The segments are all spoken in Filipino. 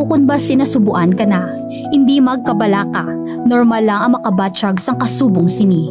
ukon ba sinasubuan ka na, hindi magkabalaka, normal lang ang makabatsyag sang kasubong sini.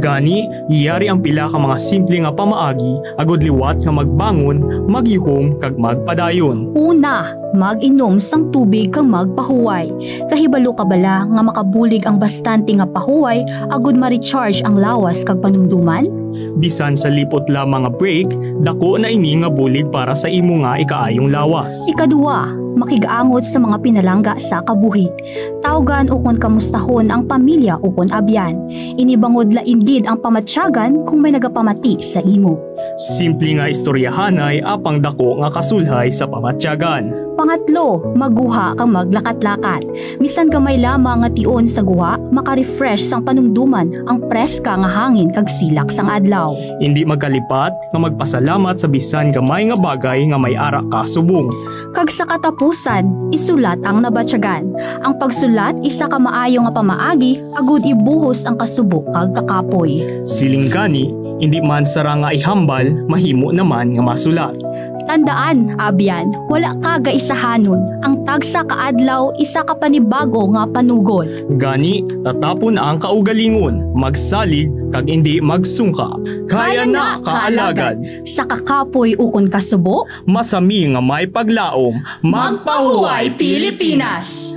Gani, iyari ang pila ka mga simple nga pamaagi, agod liwat nga magbangon, magihom, kag magpadayon. Una, mag-inom sang tubig kang magpahuway. Kahibalo ka bala nga makabulig ang bastante nga pahuway, agod ma-recharge ang lawas kag panumduman? Bisan sa lipot lamang nga break, dako na ini nga bulig para sa imo nga ikaayong lawas. Ikaduwa, makigaangot sa mga pinalangga sa kabuhi. Tawgan ukon kamustahon ang pamilya ukon abyan. Inibangod la indid ang pamatsyagan kung may nagapamati sa imo. Simple nga istoryahanay apang dako nga kasulhay sa pamatsyagan. Pangatlo, maguha kang maglakat-lakat. Bisan gamay lamang nga tion sa guha, maka-refresh sang panumduman ang preska nga hangin kag silak sang adlaw. Hindi magkalipat nga magpasalamat sa bisan gamay nga bagay nga may ara ka subong. Kag sa katapusan, isulat ang nabatsyagan. Ang pagsulat isa ka maayo nga pamaagi, agud ibuhos ang kasubo kag kakapoy. Siling gani, hindi man sara nga ihambal, mahimo naman nga masulat. Tandaan, abyan, wala ka gaisahanon. Ang tagsa kaadlaw, isa ka panibago nga panugol. Gani, tatapon na ang kaugalingon, magsalig kag hindi magsungka. Kaya na kaalagad. Sa kakapoy ukon kasubo, masami nga may paglaom. Magpahuway Pilipinas!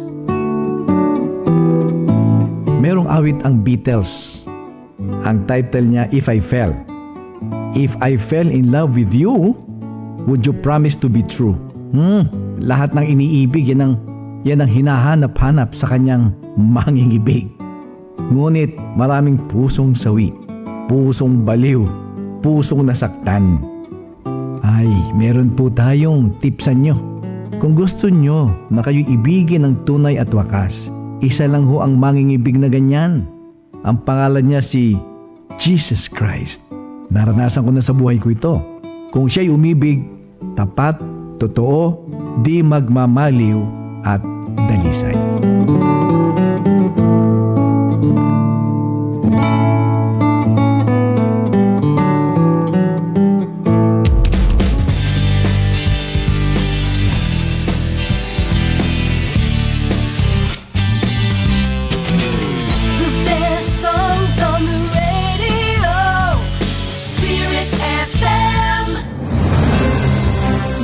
Merong awit ang Beatles. Ang title niya, If I Fell. If I fell in love with you, would you promise to be true? Lahat ng iniibig, yan ang hinahanap-hanap sa kanyang mangingibig. Ngunit maraming pusong sawi, pusong baliw, pusong nasaktan. Ay, meron po tayong tipsan nyo. Kung gusto nyo na kayo'y ibigin ng tunay at wakas, isa lang ho ang mangingibig na ganyan. Ang pangalan niya si Jesus Christ. Naranasan ko na sa buhay ko ito. Kung siya'y umibig, tapat, totoo, di magmamaliw at dalisay.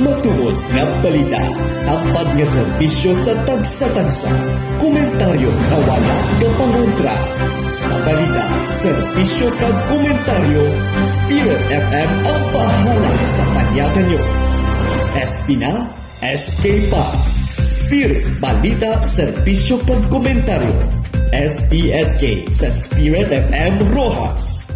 Matungod nga balita, tampad nga serbisyo sa tagsa-tagsa, komentaryo na wala kapangontra. Sa balita, serbisyo kag komentaryo, Spirit FM ang bahala sa panyakan nyo. SP na, SK pa. Spirit, balita, serbisyo kag komentaryo. SPSK sa Spirit FM Rojas.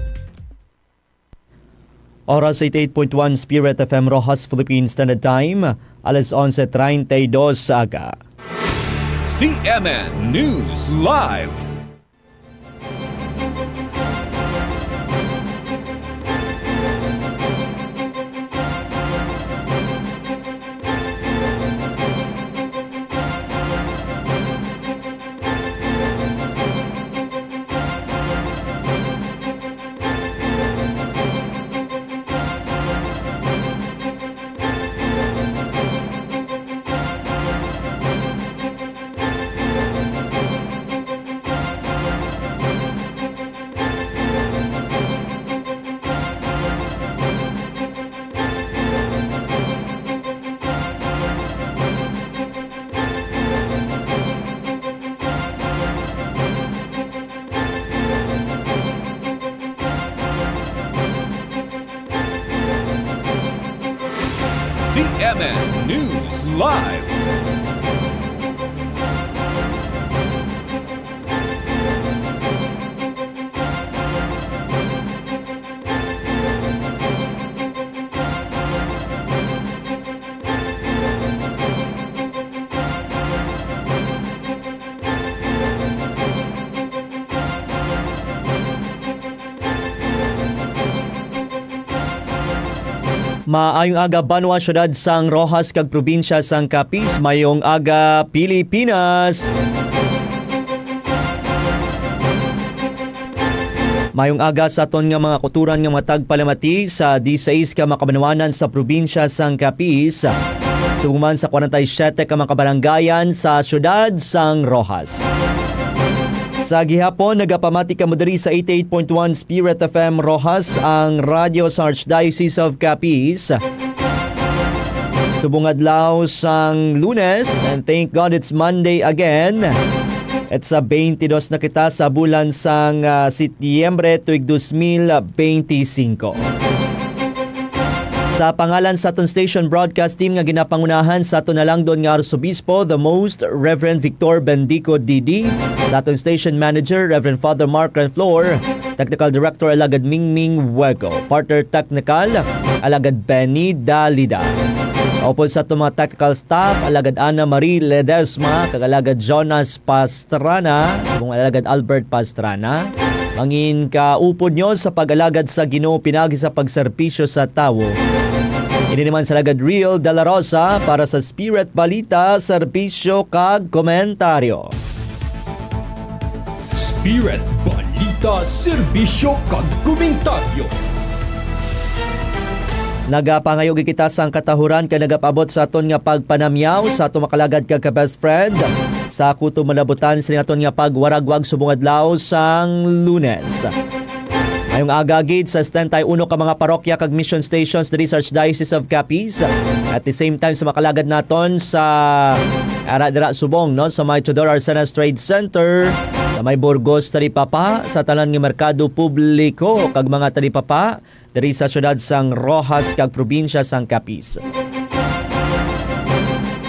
Oras 88.1 Spirit FM Rojas, Philippine Standard Time, alas 11:32 aga. CNN News Live. CNN News Live. Maayong aga Banwa Syudad sang Rojas kag probinsya sang Capiz, mayong aga Pilipinas. Mayong aga sa aton nga mga kuturan nga matag palamati sa 16 ka makabanwanan sa probinsya sang Capiz. Subuman sa 47 ka mga kabaranggayan sa syudad sang Roxas. Sa gihapon, nagapamati ka mo diri sa 88.1 Spirit FM Roxas, ang radyo sa Archdiocese of Capiz. Subong adlaw sang Lunes, and thank God it's Monday again. At sa 22 na kita sa bulan sang Setyembre tuig 2025. Sa pangalan sa aton station broadcast team nga ginapangunahan sa aton nalangdon nga Arsobispo, the Most Reverend Victor Bendico D.D., sa aton station manager, Reverend Father Mark Renflor, Technical Director Alagad Mingming Huego, Partner Technical Alagad Benny Dalida. Upod sa aton mga technical staff, Alagad Ana Marie Ledesma, Alagad Jonas Pastrana, sabong Alagad Albert Pastrana. Mangin ka upod nyo sa pag-alagad sa Ginoo pinagi sa pagserpisyo sa tawo. Ini naman sa Alagad Real de la Rosa para sa Spirit Balita, Serbisyo kag Komentaryo. Spirit Balita, Serbisyo kag Komentaryo. Nagapangayog kita sang katahuran ka nagapabot sa aton nga pagpanamyaw sa aton makalagad ka best friend. Sa kuto malabutan sa aton nga pagwaragwag subong adlaw sang Lunes. Ngayong agagid sa 71 ka mga parokya kag mission stations diri sa Archdiocese of Capiz. At the same time sa makalagad naton sa Aradira Subong, no, sa may Tudor Arsenas Trade Center, sa may Burgos Talipapa, sa tanan nga merkado publiko kag mga talipapa diri sa syudad sang Roxas kag probinsya sang Capiz.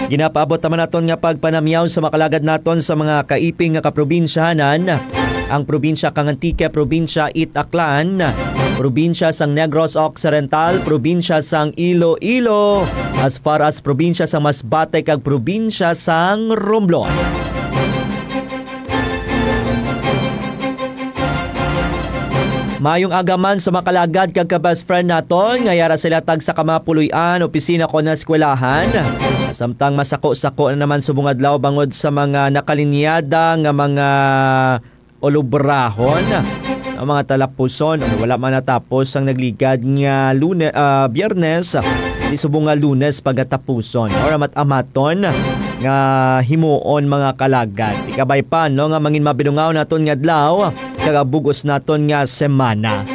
Ginapaabot naman naton nga pagpanamyaw sa makalagad naton sa mga kaiping nga kaprobinsyahanan, ang probinsya kang Antique, probinsya Itaklan, probinsya sang Negros Occidental, probinsya sang Iloilo, as far as probinsya sang Masbate kag probinsya sang Romblon. Mayong agaman sa makalagad kag ka-best friend naton, ngayara sila tag sa kamapuloy-an, opisina ko na eskwelahan. Samtang masako-sako na naman subong adlaw bangod sa mga nakalinyada nga mga olubrahon, ang mga talapuson. Wala man natapos ang nagligad nga Biyernes, di subong nga Lunes pagatapuson. Or amat-amaton nga himuon mga kalagad. Ikabay pa no nga mangin mabidungaw naton nga adlaw kagabugos naton nga semana.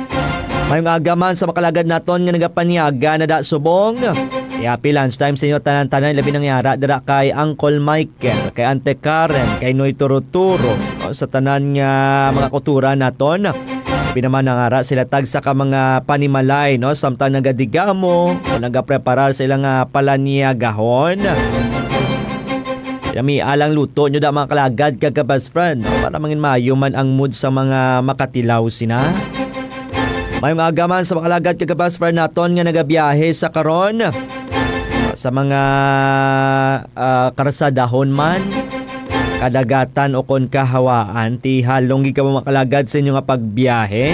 Mayong agaman sa makalagad naton nga nagapanyaga na da subong. Happy lunchtime sa inyo tanan-tanan, labi nang yara dara kay Uncle Michael, kay Ante Karen, kay Noy Turuturo, sa tanan nga mga kultura naton. Labi naman nangara sila tag sa ka mga panimalay, no, samtang nagadigamo o nagapreparar sila nga palanyagahon. Kami alang luto nyo da mga kalagad kag ka-best friend, no, para mangin mayo man ang mood sa mga makatilaw sina. Mayong agaman sa makalagad kag ka-best friend naton nga nagabiyahe sa karon sa mga karasadahon man, kadagatan o kon kahawaan, ti halong ikaw makalagad sa inyo nga pagbiyahe.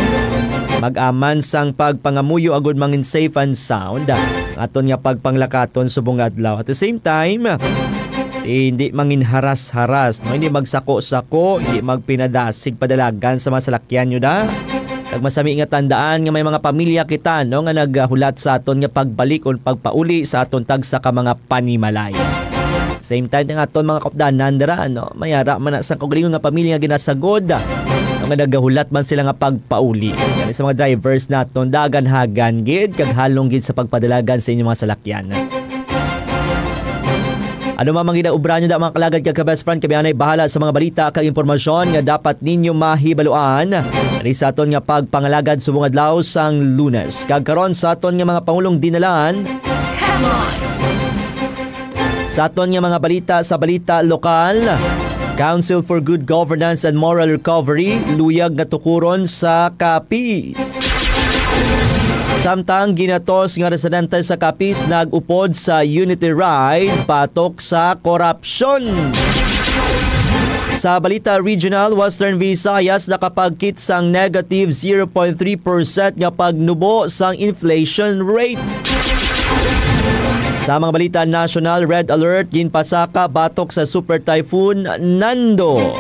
Mag-aman sang pagpangamuyo agud mangin safe and sound aton nga pagpanglakaton subong adlaw. At the same time, hindi mangin haras-haras, no? Hindi magsako-sako, hindi magpinadasig padalagan sa masalakyan nyo da. Kag masami nga tandaan nga may mga pamilya kita, no, nga naghulat sa aton nga pagbalik o pagpauli sa aton tag sa ka mga panimalay. Same time nga aton mga kapdanan dira, no, mayara man sa kaugalingon nga pamilya nga ginasagod, nga nagahulat man sila nga pagpauli. Kani sa mga drivers naton dagan-hagan gid kag halong gid sa pagpadalagan sa inyong mga salakyan. Ano mga ginaubra nyo da mga kalagad kag ka-best friend, kami anay bahala sa mga balita kag impormasyon nga dapat ninyo mahibaluan. Dari sa aton nga pagpangalagad subong adlaw sang Lunes. Kag karon sa aton nga mga pangulong dinalan. Headlines. Sa aton nga mga balita sa balita lokal, Council for Good Governance and Moral Recovery luyag nga tukuron sa Capiz. Samtang ginatos nga residente sa Capiz nag-upod sa Unity Ride patok sa korupsyon. Sa balita regional, Western Visayas nakapagkit sang negative 0.3% nga pagnubo sang inflation rate. Sa mga balita national, red alert ginpasaka batok sa Super Typhoon Nando.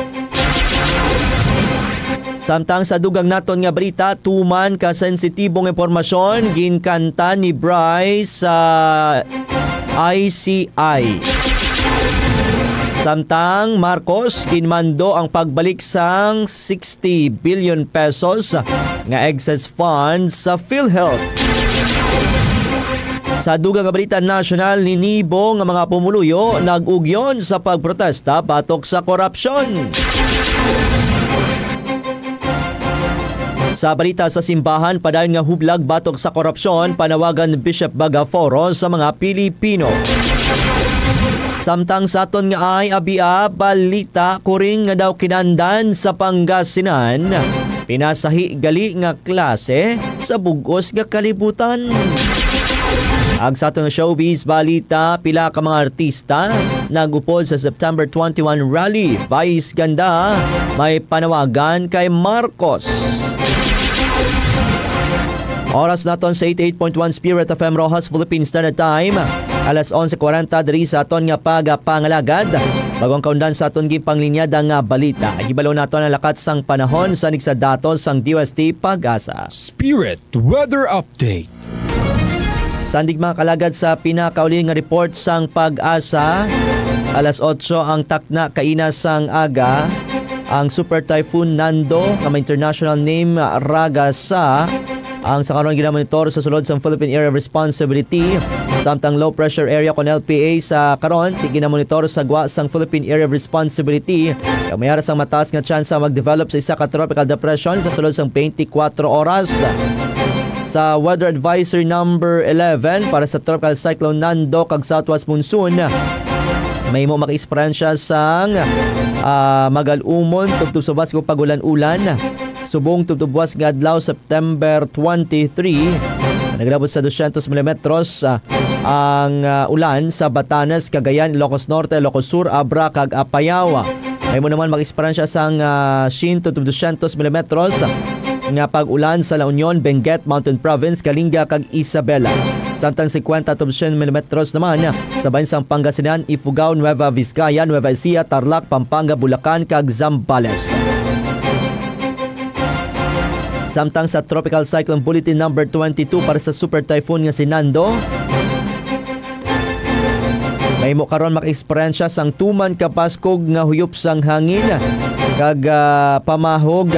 Samtang sa dugang naton nga balita, tuman ka sensitibong impormasyon ginkanta ni Bryce sa ICI. Samtang Marcos kinmando ang pagbalik sang 60 billion pesos nga excess funds sa PhilHealth. Sa dugang nga balita nasyonal, ninibo nga mga pumuluyo nag-ugyon sa pagprotesta batok sa korupsyon. Sa balita sa simbahan, padayon nga hublag batok sa korupsyon, panawagan Bishop Bagaforo sa mga Pilipino. Samtang sa aton nga ay abia balita kuring nga daw kinandan sa Pangasinan, pinasahi gali nga klase sa bugos nga kalibutan. Ag sa aton showbiz balita, pila ka mga artista nagupod sa September 21 rally. Vice ganda, may panawagan kay Marcos. Oras naton sa 88.1 Spirit FM Rojas Philippine Standard Time. Alas 11:40 diri sa aton nga pagapangalagad. Bagong kaundan sa aton gipanglinyada nga balita. Hibalo naton ang lakat sang panahon sa sa datos sang DOST Pag-asa. Spirit Weather Update. Sandig mga kalagad sa pinakauli nga report sang Pag-asa. Alas 8 ang takna kaina sang aga. Ang Super Typhoon Nando nga may international name Ragasa ang sa karon ginamonitor sa sulod sa Philippine Area of Responsibility. Samtang low pressure area kon LPA sa karon ginamonitor sa gwa sang Philippine Area of Responsibility. Kaya mayara sang mataas nga tsansa mag-develop sa isa ka tropical depression sa sulod sang 24 oras. Sa weather advisory number 11 para sa tropical cyclone Nando kag southwest monsoon, may mo maka-eksperyensya sang magalumon tubtub sa basko pagulan-ulan. Subong tubtubwas nga adlaw September 23, nagrabot sa 200 mm ang ulan sa Batanes, Cagayan, Ilocos Norte, Ilocos Sur, Abra kag Apayao. May mo naman mag-eksperyensya sang 100 to 200 mm nga pag-ulan sa La Union, Benguet, Mountain Province, Kalinga kag Isabela. Samtang 50 to 100 mm naman sa bansang Pangasinan, Ifugao, Nueva Vizcaya, Nueva Ecija, Tarlac, Pampanga, Bulacan kag Zambales. Samtang sa Tropical Cyclone Bulletin number 22 para sa Super Typhoon nga si Nando, may mo karon maka-eksperyensya sang tuman ka paskog nga huyop sang hangin kag pamahog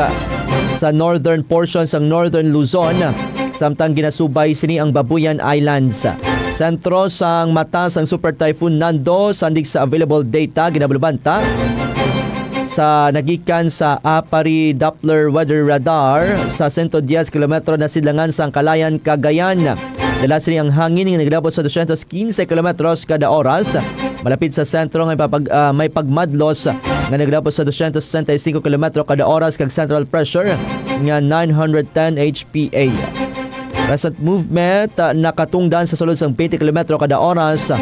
sa northern portion sang Northern Luzon. Samtang ginasubay sini ang Babuyan Islands. Sentro sang mata sang Super Typhoon Nando, sandig sa available data ginabulbanta sa nagikan sa Apari Doppler Weather Radar sa 110 km na silangan sa Kalayan, Cagayan. Dala sila ang hangin nga naglabot sa 215 km kada oras. Malapit sa sentro nga may pagmadlos nga naglabot sa 265 km kada oras kag central pressure nga 910 HPA. Present movement nakatungdan sa sulod sang 20 km kada oras.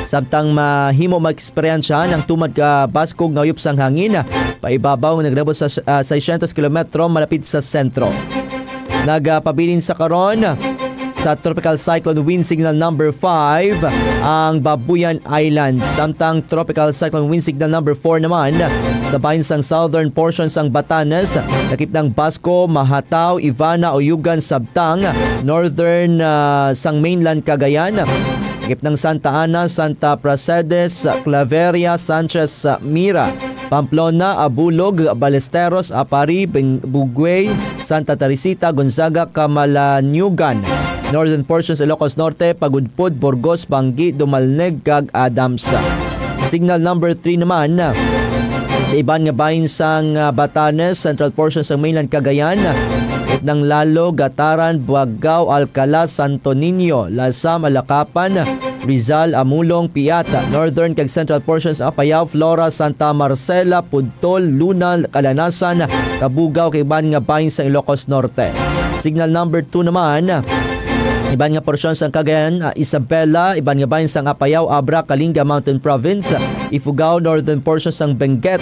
Samtang mahimo mag-eksperyensya ng tumad ka baskog nga uyop sang hangin, paibabaw nga naglabot sa 600 km malapit sa sentro. Nagpabilin sa karon sa Tropical Cyclone Wind Signal number 5 ang Babuyan Islands. Samtang Tropical Cyclone Wind Signal number 4 naman sa bahin sang southern portions ng Batanes, lakip ng Basco, Mahataw, Ivana, Oyugan, Sabtang, northern sang mainland Cagayan, lakip ng Santa Ana, Santa Pracedes, Claveria, Sanchez, Mira, Pamplona, Abulog, Balesteros, Apari, Bugway, Santa Teresita, Gonzaga, Camalaniugan, northern portions Ilocos Norte, Pagudpud, Burgos, Bangi, Dumalneg, kag Adams. Signal number 3 naman sa iban nga bahin sang Batanes, central portions ng mainland Cagayan, ng Lalo, Gataran, Buagao, Alcala, Santo Niño, Lasam, Alakapan, Rizal, Amulong, Piata, northern kag central portions Apayao, Flora, Santa Marcela, Pudtol, Luna, Kalanasan, Kabugao kay iban nga bahin sa Ilocos Norte. Signal number 2 naman iban nga porsyon sang Cagayan, Isabela, iban nga bahin sang Apayao, Abra, Kalinga, Mountain Province, Ifugao, northern portion sang Benguet,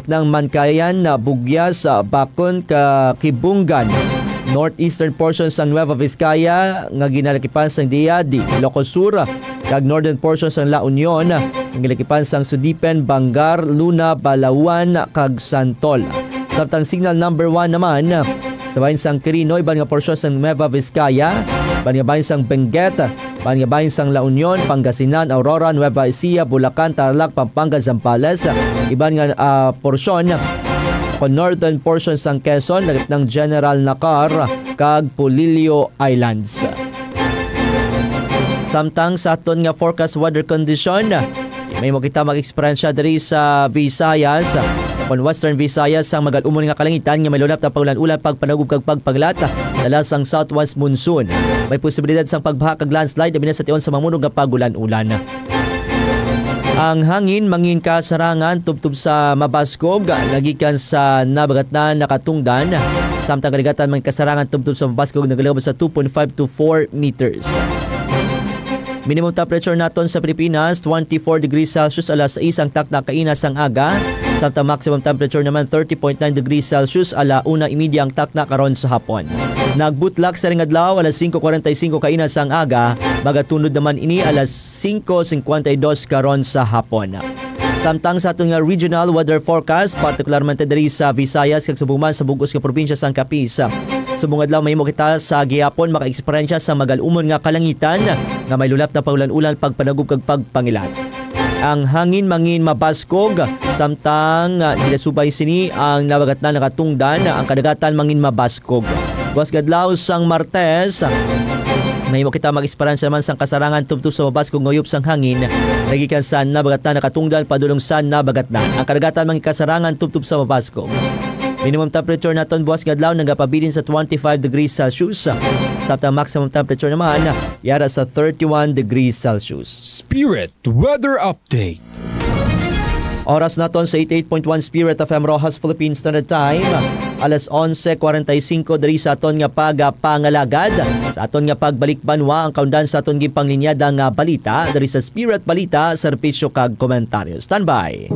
ng Mankayan, Bugyas, Bacon, Kibungan, northeastern portion sang Nueva Vizcaya nga ginalakipan sang Diadi, Ilocos Sur, kag northern portion sang La Union nga ginalakipan sang Sudipen, Bangar, Luna, Balawan, kag Santol. Samtang signal number 1 naman sa bahin sang Quirino, iban nga porsyon sang Nueva Vizcaya, iban nga bahin sang Benguet, Ban nga bahin sang La Union, Pangasinan, Aurora, Nueva Ecija, Bulacan, Tarlac, Pampanga, Zambales. Iban nga porsyon o northern portion sang Quezon, lagip ng General Nakar, kag Polillo Islands. Samtang sa aton nga forecast weather condition, may mo kita mag-eksperyensya diri sa Visayas. Kung Western Visayas ang magalumon nga kalangitan nga may lulap na pagulan-ulan pagpanagub kag pagpaglat dala sang southwest monsoon. May posibilidad sang pagbaha kag landslide labi na sa tion sa mamunog nga pagulan-ulan. Ang hangin mangin kasarangan tubtub sa Mabaskog nagikan sa Nabagatnan nakatungdan. Samtang kaligatan mangin kasarangan tubtub sa Mabaskog nagalabot sa 2.5 to 4 meters. Minimum temperature naton sa Pilipinas 24 degrees Celsius alas 6 ang takna kainas ang aga. Samtang maximum temperature naman 30.9 degrees Celsius ala 1:30 ang takna karon sa hapon. Nagbutlak sa ring adlaw alas 5:45 kainas ang aga, magatunod naman ini alas 5:52 karon sa hapon. Samtang sa atong regional weather forecast, partikularmente diri sa Visayas kag subuman sa bugos nga probinsya sang Capiz. Subong adlaw mahimo kita sa gihapon maka-eksperyensya sa magalumon nga kalangitan nga may lulap na paulan-ulan pagpanagub kag pagpangilat. Ang hangin mangin Mabaskog, samtang nilasubay sini ang Nabagatnan nakatungdan, ang kadagatan mangin Mabaskog. Buwas gadlaw sang Martes, mahimo kita mag-eksperyensya naman sang kasarangan tubtub sa Mabaskog ngoyop sang hangin nagikan sa Nabagatnan nakatungdan padulong sa Nabagatnan. Ang kadagatan mangin kasarangan tubtub sa Mabaskog. Minimum temperature naton buwas gadlaw nagapabilin sa 25 degrees Celsius. Samtang maximum temperature naman yara sa 31 degrees Celsius. Spirit Weather Update. Oras naton sa 88.1 Spirit FM Rojas Philippine Standard Time. Alas 11:45 diri sa aton nga pagpangalagad. Sa aton nga pagbalik banwa ang kaundan sa aton gipanglinyada nga balita diri sa Spirit Balita, serbisyo kag komentaryo. Standby.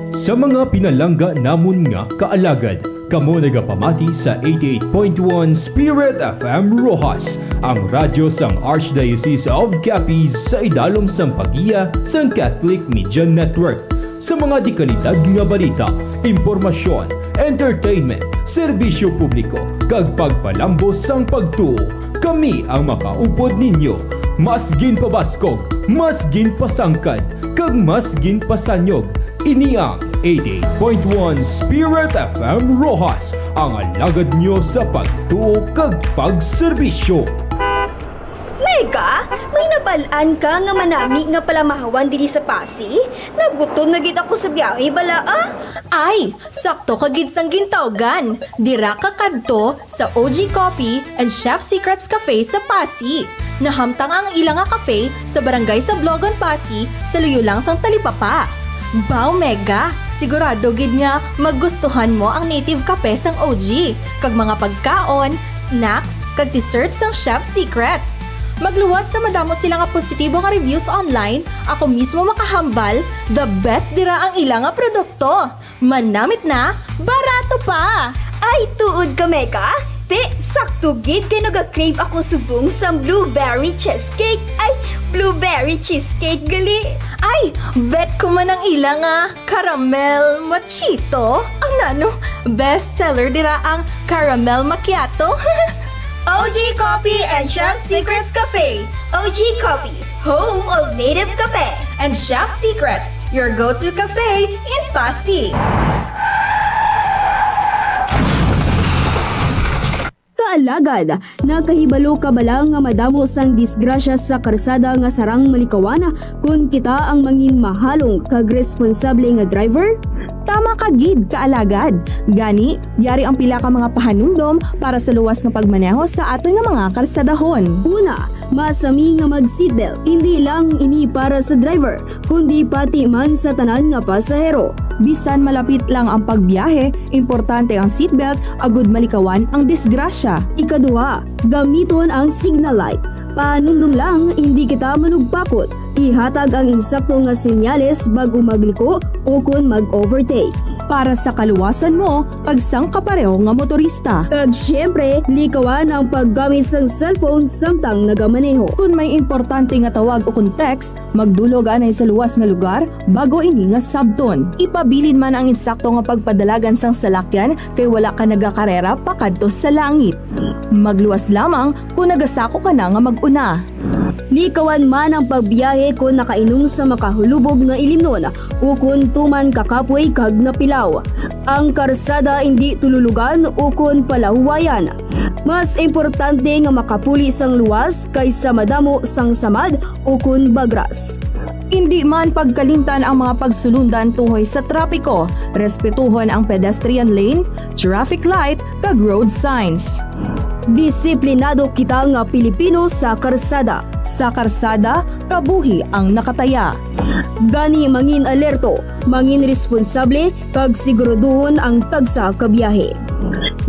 Sa mga pinalangga namon nga kaalagad, kamo nagapamati sa 88.1 Spirit FM Rojas, ang radyo sang Archdiocese of Capiz sa idalom sang pagiya sang Catholic Media Network. Sa mga dikalidad nga balita, impormasyon, entertainment, serbisyo publiko, kag pagpalambos sang pagtuo, kami ang makaupod ninyo. Masgin pabaskog, masgin pasangkad, kag masgin pasanyog. Ini ang 88.1 Spirit FM Rojas, ang alagad nyo sa pagtuo kag pagserbisyo. Mega, may nabalaan ka nga manami nga palamahawan diri sa Pasi? Nagutom na gid ako sa biyahe bala ah. Ay, sakto ka gid sang gintawgan. Dira ka kadto sa OG Coffee and Chef Secrets Cafe sa Pasi. Nahamtang ang ilang nga cafe sa barangay sa Blogon, Pasi, sa luyo lang sang Talipapa. Bao Mega, sigurado gid nga magustuhan mo ang native kape sang OG, kag mga pagkaon, snacks, kag desserts sang Chef Secrets. Magluwas sa madamo sila nga positibo nga reviews online, ako mismo makahambal, the best dira ang ilang nga produkto. Manamit na, barato pa! Ay, tuod ka Mega? Te, sakto gid kay nag-crave ako subong sa blueberry cheesecake. Ay, blueberry cheesecake gali. Ay, bet ko man ang ilang caramel machito. Ang nano, bestseller dira ang caramel macchiato. OG Coffee and Chef Secrets Cafe. OG Coffee, home of native cafe. And Chef Secrets, your go-to cafe in Pasig. Kaalagad, nakahibalo ka bala nga madamo sang disgrasya sa karsada nga sarang malikawan kung kita ang mangin mahalong kag responsable nga driver? Tama ka gid, kaalagad. Gani, yari ang pila ka mga pahanumdom para sa luwas nga pagmaneho sa aton nga mga karsadahon. Una, masami nga mag-seatbelt, hindi lang ini para sa driver, kundi pati man sa tanan nga pasahero. Bisan malapit lang ang pagbiyahe, importante ang seatbelt agud malikawan ang disgrasya. Ikaduha, gamiton ang signal light. Paanundom lang, hindi kita manugpakot. Ihatag ang insakto nga senyales bago magliko o kung mag-overtake. para sa kaluwasan mo pagsang kapareho nga motorista. Kag syempre, likawan ang paggamit sang cellphone samtang nagamaneho. Kung may importante nga tawag o text, magdulog anay sa luwas nga lugar bago ini nga sabton. Ipabilin man ang insakto nga pagpadalagan sang salakyan kay wala ka nagakarera pakadto sa langit. Magluwas lamang kung nagasako ka na nga mag-una. Likawan man ang pagbiyahe kung nakainom sa makahulubog nga ilimnon o kung tuman kakapoy kag napilaw. Ang karsada hindi tululugan o kung palahuwayan. Mas importante nga makapuli sang luwas kaysa madamo sang samad o kung bagras. Hindi man pagkalimtan ang mga pagsulundan tuhoy sa trapiko. Respetuhon ang pedestrian lane, traffic light, kag road signs. Disiplinado kita nga Pilipino sa karsada. Sa karsada, kabuhi ang nakataya. Gani mangin alerto, mangin responsable, kag siguraduhon ang tagsa kabiyahe.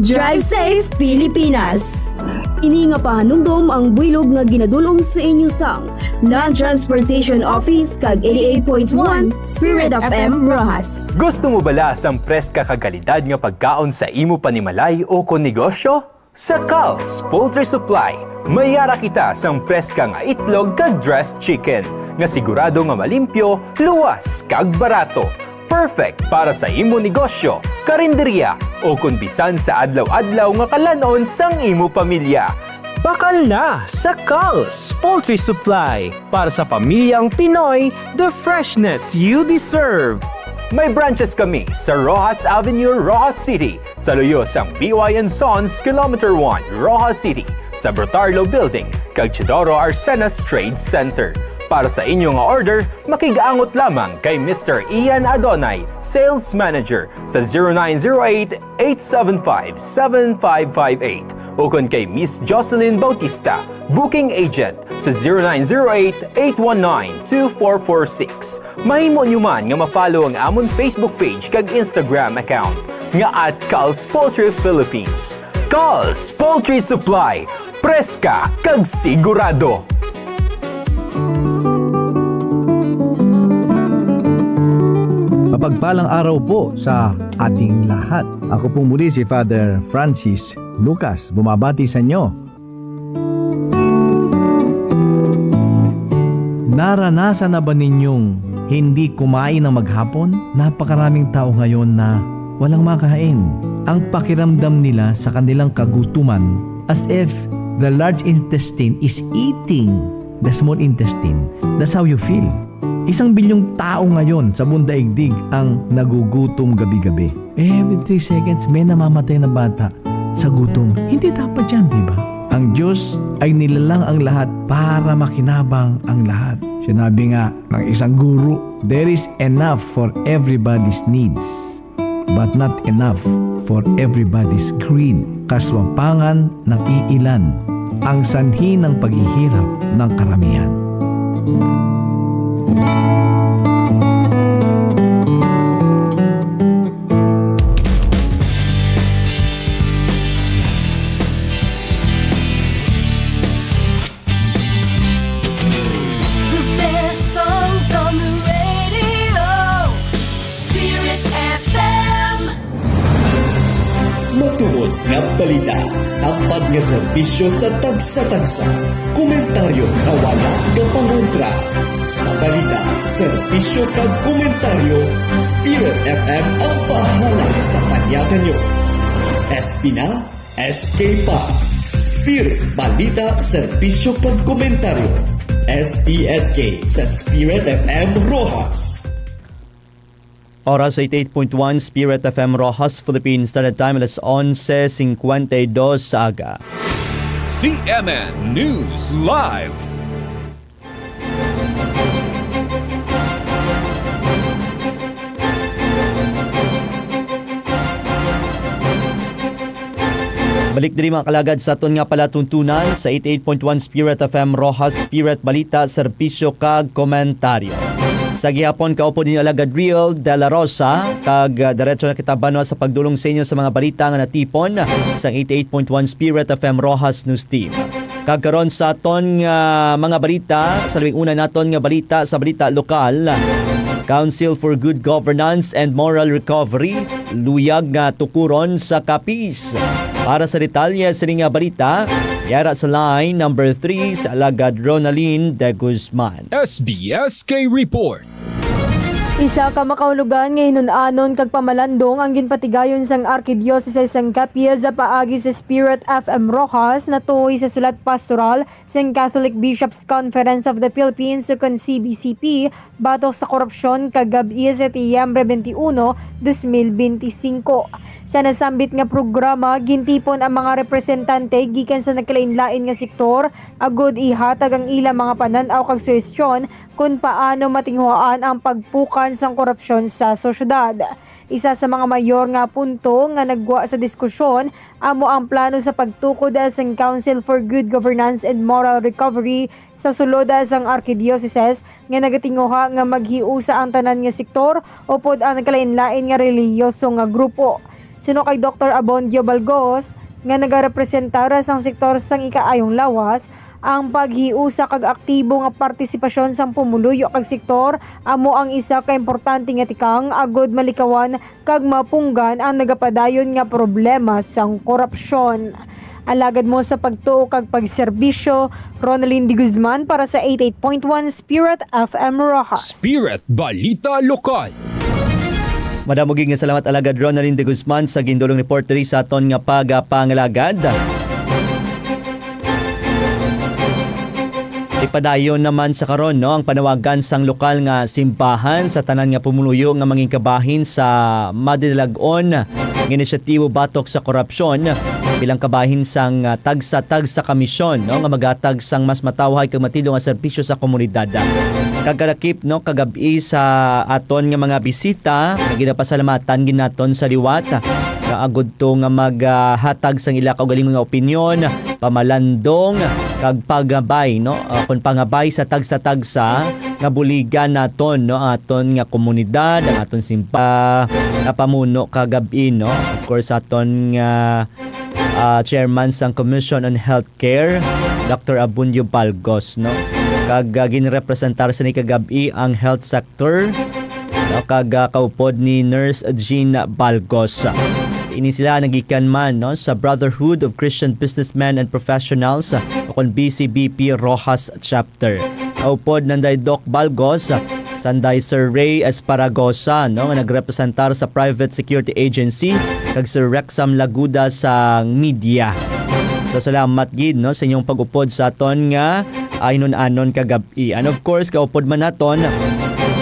Drive safe, Pilipinas! Ini nga pahanumdom ang buylog nga ginadulong sa inyo sang Land Transportation Office kag 88.1 Spirit FM Rojas. Gusto mo bala sang preska kagalidad nga pagkaon sa imo panimalay o kon negosyo? Sa Cal's Poultry Supply, mayara kita sang preska nga itlog kag dressed chicken nga sigurado nga malimpyo, luwas kag barato. Perfect para sa imo negosyo, karinderya o kung bisan sa adlaw-adlaw nga kalanon sang imo pamilya. Bakal na sa Cal's Poultry Supply para sa pamilyang Pinoy, the freshness you deserve. May branches kami sa Rojas Avenue, Rojas City, sa luyos ang BY & Sons Kilometer 1, Rojas City, sa Brotarlo Building, kag Chidoro Arsenas Trade Center. Para sa inyong order, makigaangot lamang kay Mr. Ian Adonay, Sales Manager sa 0908-875-7558 o kung kay Miss Jocelyn Bautista, Booking Agent sa 0908-819-2446. Mahimo nyo man nga ma-follow ang amon Facebook page kag Instagram account nga at Cal's Poultry Philippines. Cal's Poultry Supply, preska kag sigurado. Mapagpalang araw po sa ating lahat. Ako pong muli si Father Francis Lucas, bumabati sa inyo. Naranasan na ba ninyong hindi kumain ng maghapon? Napakaraming tao ngayon na walang makain. Ang pakiramdam nila sa kanilang kagutuman as if the large intestine is eating the small intestine. That's how you feel. 1 bilyong tao ngayon sa buong daigdig ang nagugutom gabi-gabi. Every 3 seconds may namamatay na bata sa gutom. Hindi dapat yan, di ba? Ang Diyos ay nilalang ang lahat para makinabang ang lahat. Sinabi nga ng isang guru, there is enough for everybody's needs, but not enough for everybody's greed. Kaswapangan ng iilan, ang sanhi ng paghihirap ng karamihan. Matubod nga balita, tampad nga serbisyo sa tagsa-tagsa, komentaryo na wala nga pangontra. Sa balita, serbisyo kag komentaryo, Spirit FM ang bahala sa panyagan nyo. SP na, SK pa. Spirit, balita, serbisyo kag komentaryo. SPSK sa Spirit FM Rojas. Oras 88.1 Spirit FM Rojas, Philippines Standard Time, alas 11:52 sa aga. CNN News Live. Balik diri mga kalagad sa aton nga pala tuntunan sa 88.1 Spirit FM Rojas, Spirit Balita, Serbisyo kag Komentaryo. Sa gihapon kaupo ninyo alagad Real de la Rosa, kag diretso na kita banwa sa pagdulong sa inyo sa mga balita nga natipon sa 88.1 Spirit FM Rojas News Team. Kag karon sa aton mga balita, sa labing una naton nga balita sa balita lokal, Council for Good Governance and Moral Recovery, luyag nga tukuron sa kapis. Para sa detalye sa nga balita, yara sa line number 3 sa alagad Ronaldin de Guzman. SBSK Report. Isa ka makaulugan ngayon anon kag pamalandong ang ginpatigayon sang Arkidiocese sang Capiz sa paagi sa Spirit FM Rojas na tuhoy sa sulat pastoral sang Catholic Bishops Conference of the Philippines sukon CBCP batok sa korupsyon kagabi sa Setyembre 21, 2025. Sa nasambit nga programa, gintipon ang mga representante gikan sa nagkalain-lain nga sektor agud ihatag ang ilang mga pananaw kag suhestyon kung paano matinghuan ang pagpukan sang korupsyon sa sosyedad. Isa sa mga mayor nga punto nga nagwa sa diskusyon amo ang plano sa pagtukod sang Council for Good Governance and Moral Recovery sa sulod sang Arkidiocese nga nagatinguha nga maghiusa ang tanan nga sektor upod ang nagkalain-lain nga relihiyoso nga grupo. Sino kay Dr. Abondio Balgos nga nagarepresentar sang sektor sang ikaayong lawas, ang paghiusa kag aktibo nga partisipasyon sang pumuluyo kag sektor amo ang isa ka importante nga tikang agud malikawan kag mapunggan ang nagapadayon nga problema sang korupsyon. Alagad mo sa pagtuo kag pagserbisyo, Ronaldin de Guzman para sa 88.1 Spirit FM Rojas. Spirit Balita Lokal. Madamugig nga salamat alagad Ronaldin de Guzman sa gindulong reporter sa aton nga pagapangalagad. Ipadayon naman sa karon ang panawagan sang lokal nga simbahan sa tanan nga pumuluyo nga manging kabahin sa madidalagon nga inisyatibo batok sa korupsyon bilang kabahin sang tagsa-tagsa komisyon nga magatag sang mas matawhay kag matindog nga serbisyo sa komunidad. Kagkadakip kagabi sa aton nga mga bisita nga ginapasalamatan ginaton sa liwat kaagud to nga maghatag sang ila kaugalingon nga opinyon, pamalandong kag paggabay kun pangabay sa tagsa-tagsa nga buligan naton aton nga komunidad, ang aton simpa na pamuno kagabi of course aton nga chairman sang Commission on Healthcare, Dr. Abondio Balgos kag ginrepresentar sa ni kagabi ang health sector kag kaupod ni Nurse Jean Balgos. Ini sila nagikan man sa Brotherhood of Christian Businessmen and Professionals kon BCBP Rojas Chapter. Kaupod nanday Doc Balgos, sanday Sir Ray Esparagosa nga nagrepresentar sa Private Security Agency kag Sir Rexam Laguda sa media. So salamat gid sa inyong pag-upod sa aton nga aynon-anon kagabi. And of course kaupod man naton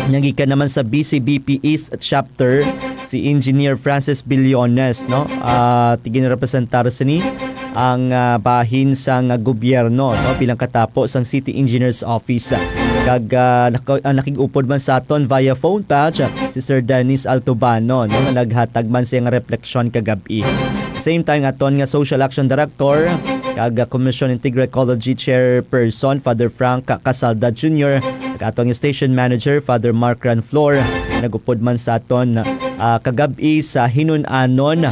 nagikan naman sa BCBP East Chapter si Engineer Francis Billones ginrepresentar sa ni ang bahin sang gobyerno bilang katapo sang City Engineers Office. Kag nakig-upod man sa aton via phone patch si Sir Dennis Altobano nga naghatag man siyang refleksyon kagabi. Same time aton nga Social Action Director kag Commission Integral Ecology Chairperson Father Frank Casalda Jr. kag aton Station Manager Father Mark Ranflor nagupod man sa aton kagabi sa hinun-anon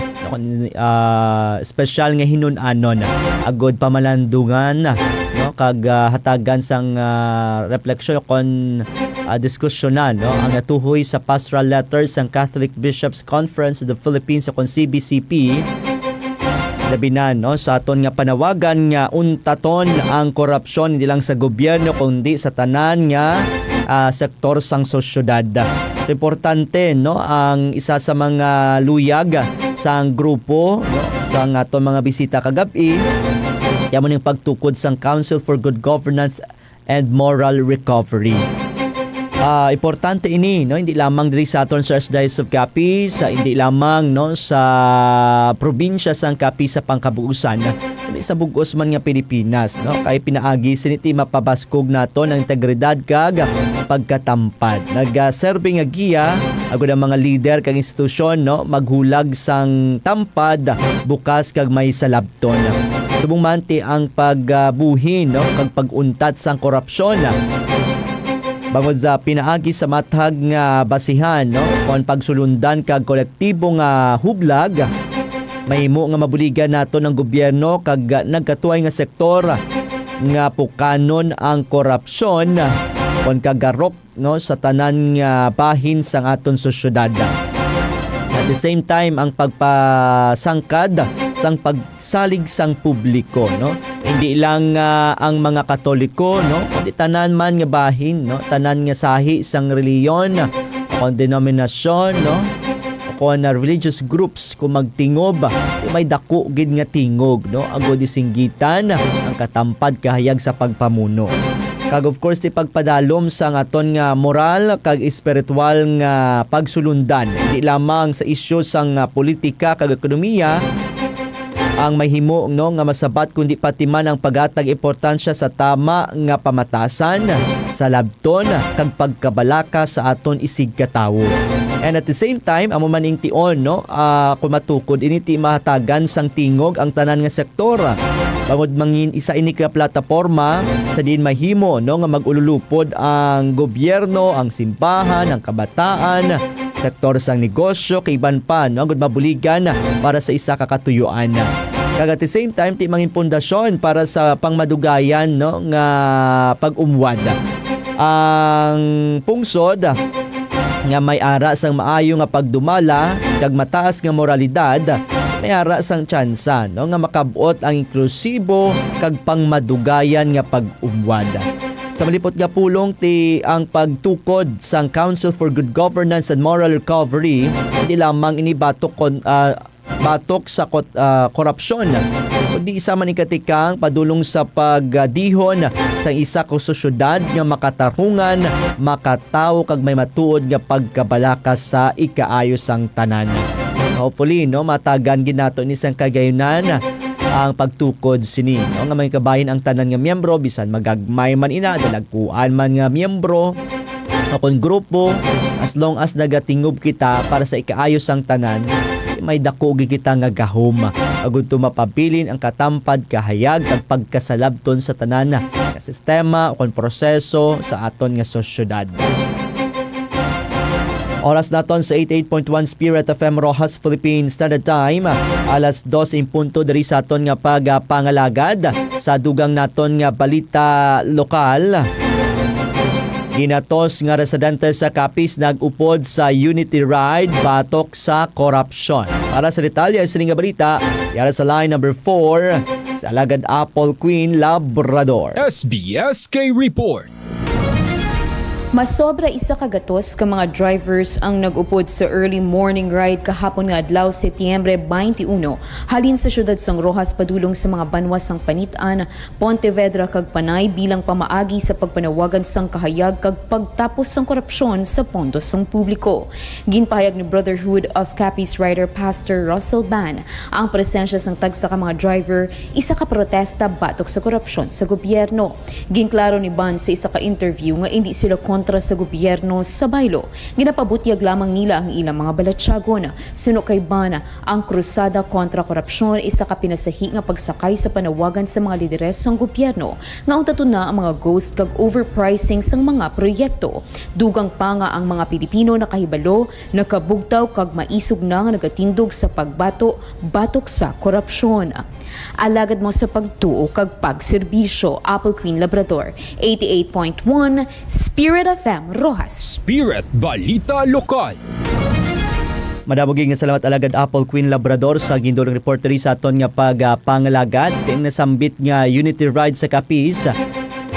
special nga hinun-anon agod pamalandungan kag hatagan sang refleksyon kon diskusyonan ang natuhoy sa pastoral letters sang Catholic Bishops Conference of the Philippines kon CBCP. Labi na sa aton nga panawagan nga untaton ang korupsyon hindi lang sa gobyerno kundi sa tanan nga sektor sang sosyedad. So importante ang isa sa mga luyag sang grupo sang aton mga bisita kagabi yamo ning pagtukod sang Council for Good Governance and Moral Recovery. Importante ini hindi lamang diri sa aton sa Archdiocese of Capiz, hindi lamang sa probinsya sang Capiz sa pangkabuusan, kundi sa bug-os man nga Pilipinas kay pinaagi siniti mapabaskog naton ang integridad kag pagkatampad. Nagserbe nga giya agud ang mga leader kag institusyon maghulag sang tampad bukas kag may salabton. Subong manti ang pagbuhin kag pag-untat sang korupsyon. Bangod sa pinaagi sa matag nga basihan kon pagsulundan kag kolektibo nga hublag, mahimo nga mabuligan nato ng gobyerno kag nagkatuay nga sektor nga pukanon ang korupsyon kon kagarok no sa tanan nga bahin sang aton sosyedad. At the same time ang pagpasangkad sang pagsalig sang publiko, no, hindi lang ang mga Katoliko, no, kundi tanan man nga bahin, no, tanan nga sahi sang reliyon o denominasyon, no, o na religious groups kung magtingob may dako gid nga tingog, no, agod isinggitan ang katampad kahayag sa pagpamuno. Kag of course ti pagpadalom sa aton nga moral kag espiritual nga pagsulundan, di lamang sa isyu sang politika kag ekonomiya ang mahimo, no, nga masabat kundi pati man ang paghatag importansya sa tama nga pamatasan sa labton kag pagkabalaka sa aton isig katawo. And at the same time, amo man ing tion, no, kumatukod ini ti mahatagan sang tingog ang tanan nga sektor. Bangod mangin isa ini ka plataporma sa diin mahimo, no, nga magululupod ang gobyerno, ang simbahan, ang kabataan, sektor sang negosyo kay iban pa, no, agud mabuligan para sa isa ka katuyuan. Kag at the same time ti mangin pundasyon para sa pangmadugayan, no, nga pag-umwad. Ang pungsod nga may ara sang maayo nga pagdumala kag mataas nga moralidad, may ara sang tsansa, no, nga makabot ang inklusibo kag pangmadugayan nga pag-umwad. Sa malipot nga pulong ti ang pagtukod sang Council for Good Governance and Moral Recovery, hindi lamang ini batok sa korupsyon, kundi isa man ikatikang padulong sa pagdihon sa isa ka sosyedad nga makatarungan, makatawo kag may matuod nga pagkabalaka sa ikaayo sang tanan. Hopefully, no, matagan gid nato ni sang kagayunan ang pagtukod sini, no, nga may kabahin ang tanan nga miyembro bisan magagmay man ina, dalagkuan man nga miyembro akon grupo, as long as nagatingob kita para sa ikaayo sang tanan, may dako kita nga gahom agud mapabilin ang katampad kahayag kag pagkasalabton sa tanan nga sistema o proseso sa aton nga sosyedad. Oras naton sa 88.1 Spirit FM Rojas Philippines Standard Time, alas 2:00 diri sa aton nga pagpangalagad sa dugang naton nga balita lokal. Ginatos nga residente sa Capiz nag-upod sa Unity Ride batok sa korupsyon. Para sa detalye sa nga balita, yara sa line number 4 sa Alagad Apple Queen Labrador. SBSK Report. Masobra isa kagatos ka mga drivers ang nag-upod sa early morning ride kahapon nga adlaw Setyembre 21 halin sa syudad sang Rojas padulong sa mga banwa sang Panitan, Pontevedra kag Panay bilang pamaagi sa pagpanawagan sang kahayag kag pagtapos sang korupsyon sa pondo sang publiko. Ginpahayag ni Brotherhood of Capiz Rider Pastor Russell Ban ang presensya sang tagsa ka mga driver isa ka protesta batok sa korupsyon sa gobyerno. Ginklaro ni Ban sa isa ka interview nga hindi sila kontra sa gobyerno sa baylo. Ginapabutyag lamang nila ang ilang mga balatsyagon. Suno kay Bana, ang krusada kontra korupsyon isa ka pinasahi nga pagsakay sa panawagan sa mga lideres ng gobyerno nga unta na ang mga ghost kag overpricing sang mga proyekto. Dugang pa nga ang mga Pilipino nakahibalo, nakabugtaw kag maisog na nga nagatindog sa batok sa korupsyon. Alagad mo sa pagtuo kag pagserbisyo. Apple Queen Labrador 88.1 Spirit FM Rojas. Spirit Balita Lokal. Madabuging nga salamat alagad Apple Queen Labrador sa gindulong reporteri sa aton nga pagpangalagad ting nasambit nga Unity Ride sa Capiz.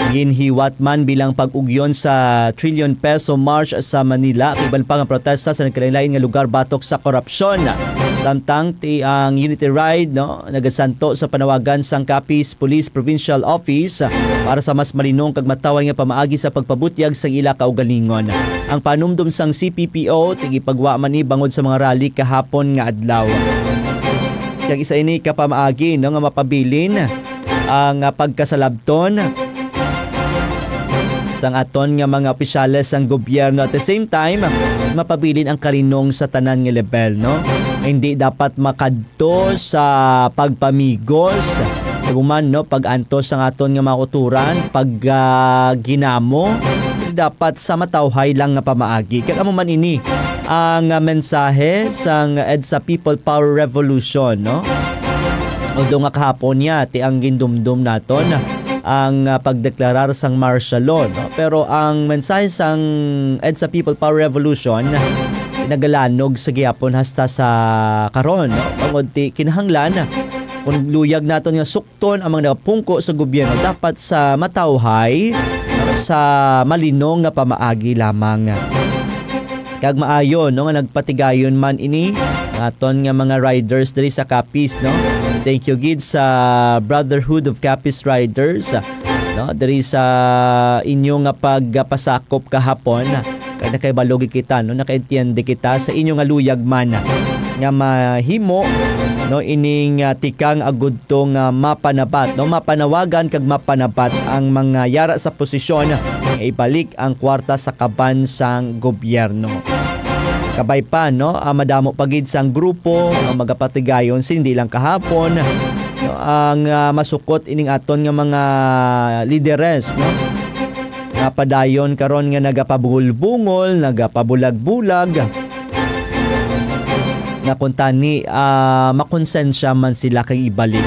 Ginhiwat man bilang pag-ugyon sa trillion peso march sa Manila. Iban pa nga protesta sa nagkalain-lain nga lugar batok sa korupsyon. Samtang ang Unity Ride, no, nagasanto sa panawagan sang Capiz Police Provincial Office para sa mas malinong kag mataway nga pamaagi sa pagpabutyag sang ila kaugalingon. Ang panumdum sang CPPO tigipagwa man ni bangod sa mga rally kahapon nga adlaw. Kag isa ini ka pamaagi, no, nga mapabilin ang pagkasalabton sang aton nga mga opisyales sang gobyerno. At the same time, mapabilin ang kalinong sa tanan nga level, no? Hindi dapat makadto sa pagpamigos sa guman, no, pag-antos sang aton nga mga uturan, pag ginamo, dapat sa matawhay lang nga pamaagi. Kaya mo man ini ang mensahe sang EDSA People Power Revolution, no? Although nga kahapon niya, ti ang gindumdum naton ang pagdeklarar sang martial law, no? Pero ang mensahe sang EDSA People Power Revolution nagalanog sa gihapon hasta sa karon, no? Pangod ti kinahanglan kung luyag naton nga sukton ang mga napungko sa gobyerno dapat sa matawhay, no? Sa malinong nga pamaagi lamang. Kag maayo, no, nga nagpatigayon man ini aton nga mga riders diri sa Capiz, no. Thank you gid sa Brotherhood of Capiz Riders, no, diri sa inyo nga pagpasakop kahapon. Kay nakaibalog kita, no, nakaintindi kita sa inyo nga luyag man nga mahimo, no, ining tikang agud tong mapanabat, no, mapanawagan kag mapanabat ang mga yara sa posisyon nga ibalik ang kwarta sa kaban sang gobyerno. Kabay pa, no, madamo pagid sang grupo ang magapatigayon hindi lang kahapon, no, ang masukot ining aton nga mga lideres, no, nga padayon karon nga nagapabungol-bungol, nagapabulag-bulag nga kuntani makonsensya man sila kay ibalik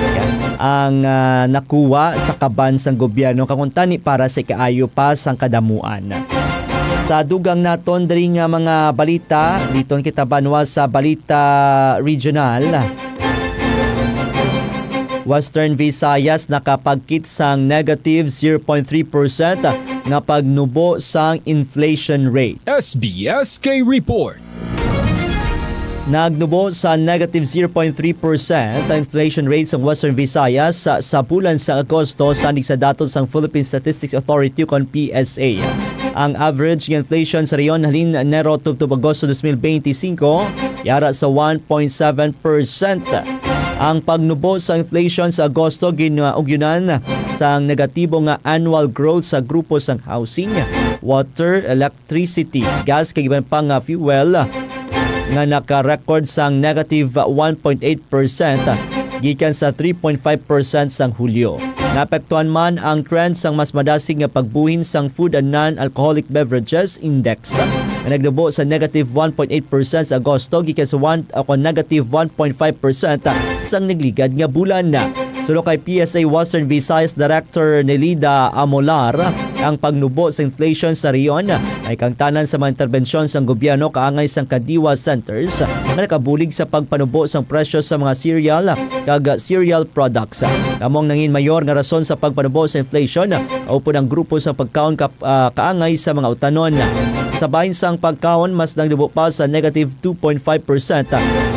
ang nakuha sa kaban sang gobyerno kakuntani para sa ikaayo pa sang kadamuan. Sa dugang naton diri nga mga balita, dito kita banwa sa balita regional. Western Visayas nakapagkit sang negative 0.3% nga pagnubo sang inflation rate. SBSK Report. Nagnubo sa negative 0.3% ang inflation rate sa Western Visayas sa bulan sa Agosto sanig sa datos ng Philippine Statistics Authority kon PSA. Ang average inflation sa riyon halin Enero to Agosto 2025 yara sa 1.7%. Ang pagnubo sa inflation sa Agosto ginuugyunan sa negatibo nga annual growth sa grupo sang housing, water, electricity, gas kag iban pang fuel nga naka-record sang negative 1.8% gikan sa 3.5% sang Hulyo. Naapektuhan man ang trend sang mas madasig nga pagbuhin sang food and non-alcoholic beverages index nga nagdubo sa negative 1.8% sa Agosto gikan sa negative 1.5% sang nagligad nga bulan. Sulo kay PSA Western Visayas Director Nelida Amolar, ang pagnubo sa inflation sa riyon ay kang tanan sa mga interbensyon sang gobyerno kaangay sang Kadiwa Centers nga nakabulig sa pagpanubo sang presyo sa mga cereal kag cereal products. Kamong nangin mayor nga rason sa pagpanubo sa inflation upod ang grupo sa pagkaon kaangay sa mga utanon. Sa bahin sang pagkaon, mas nagdubo pa sa negative 2.5%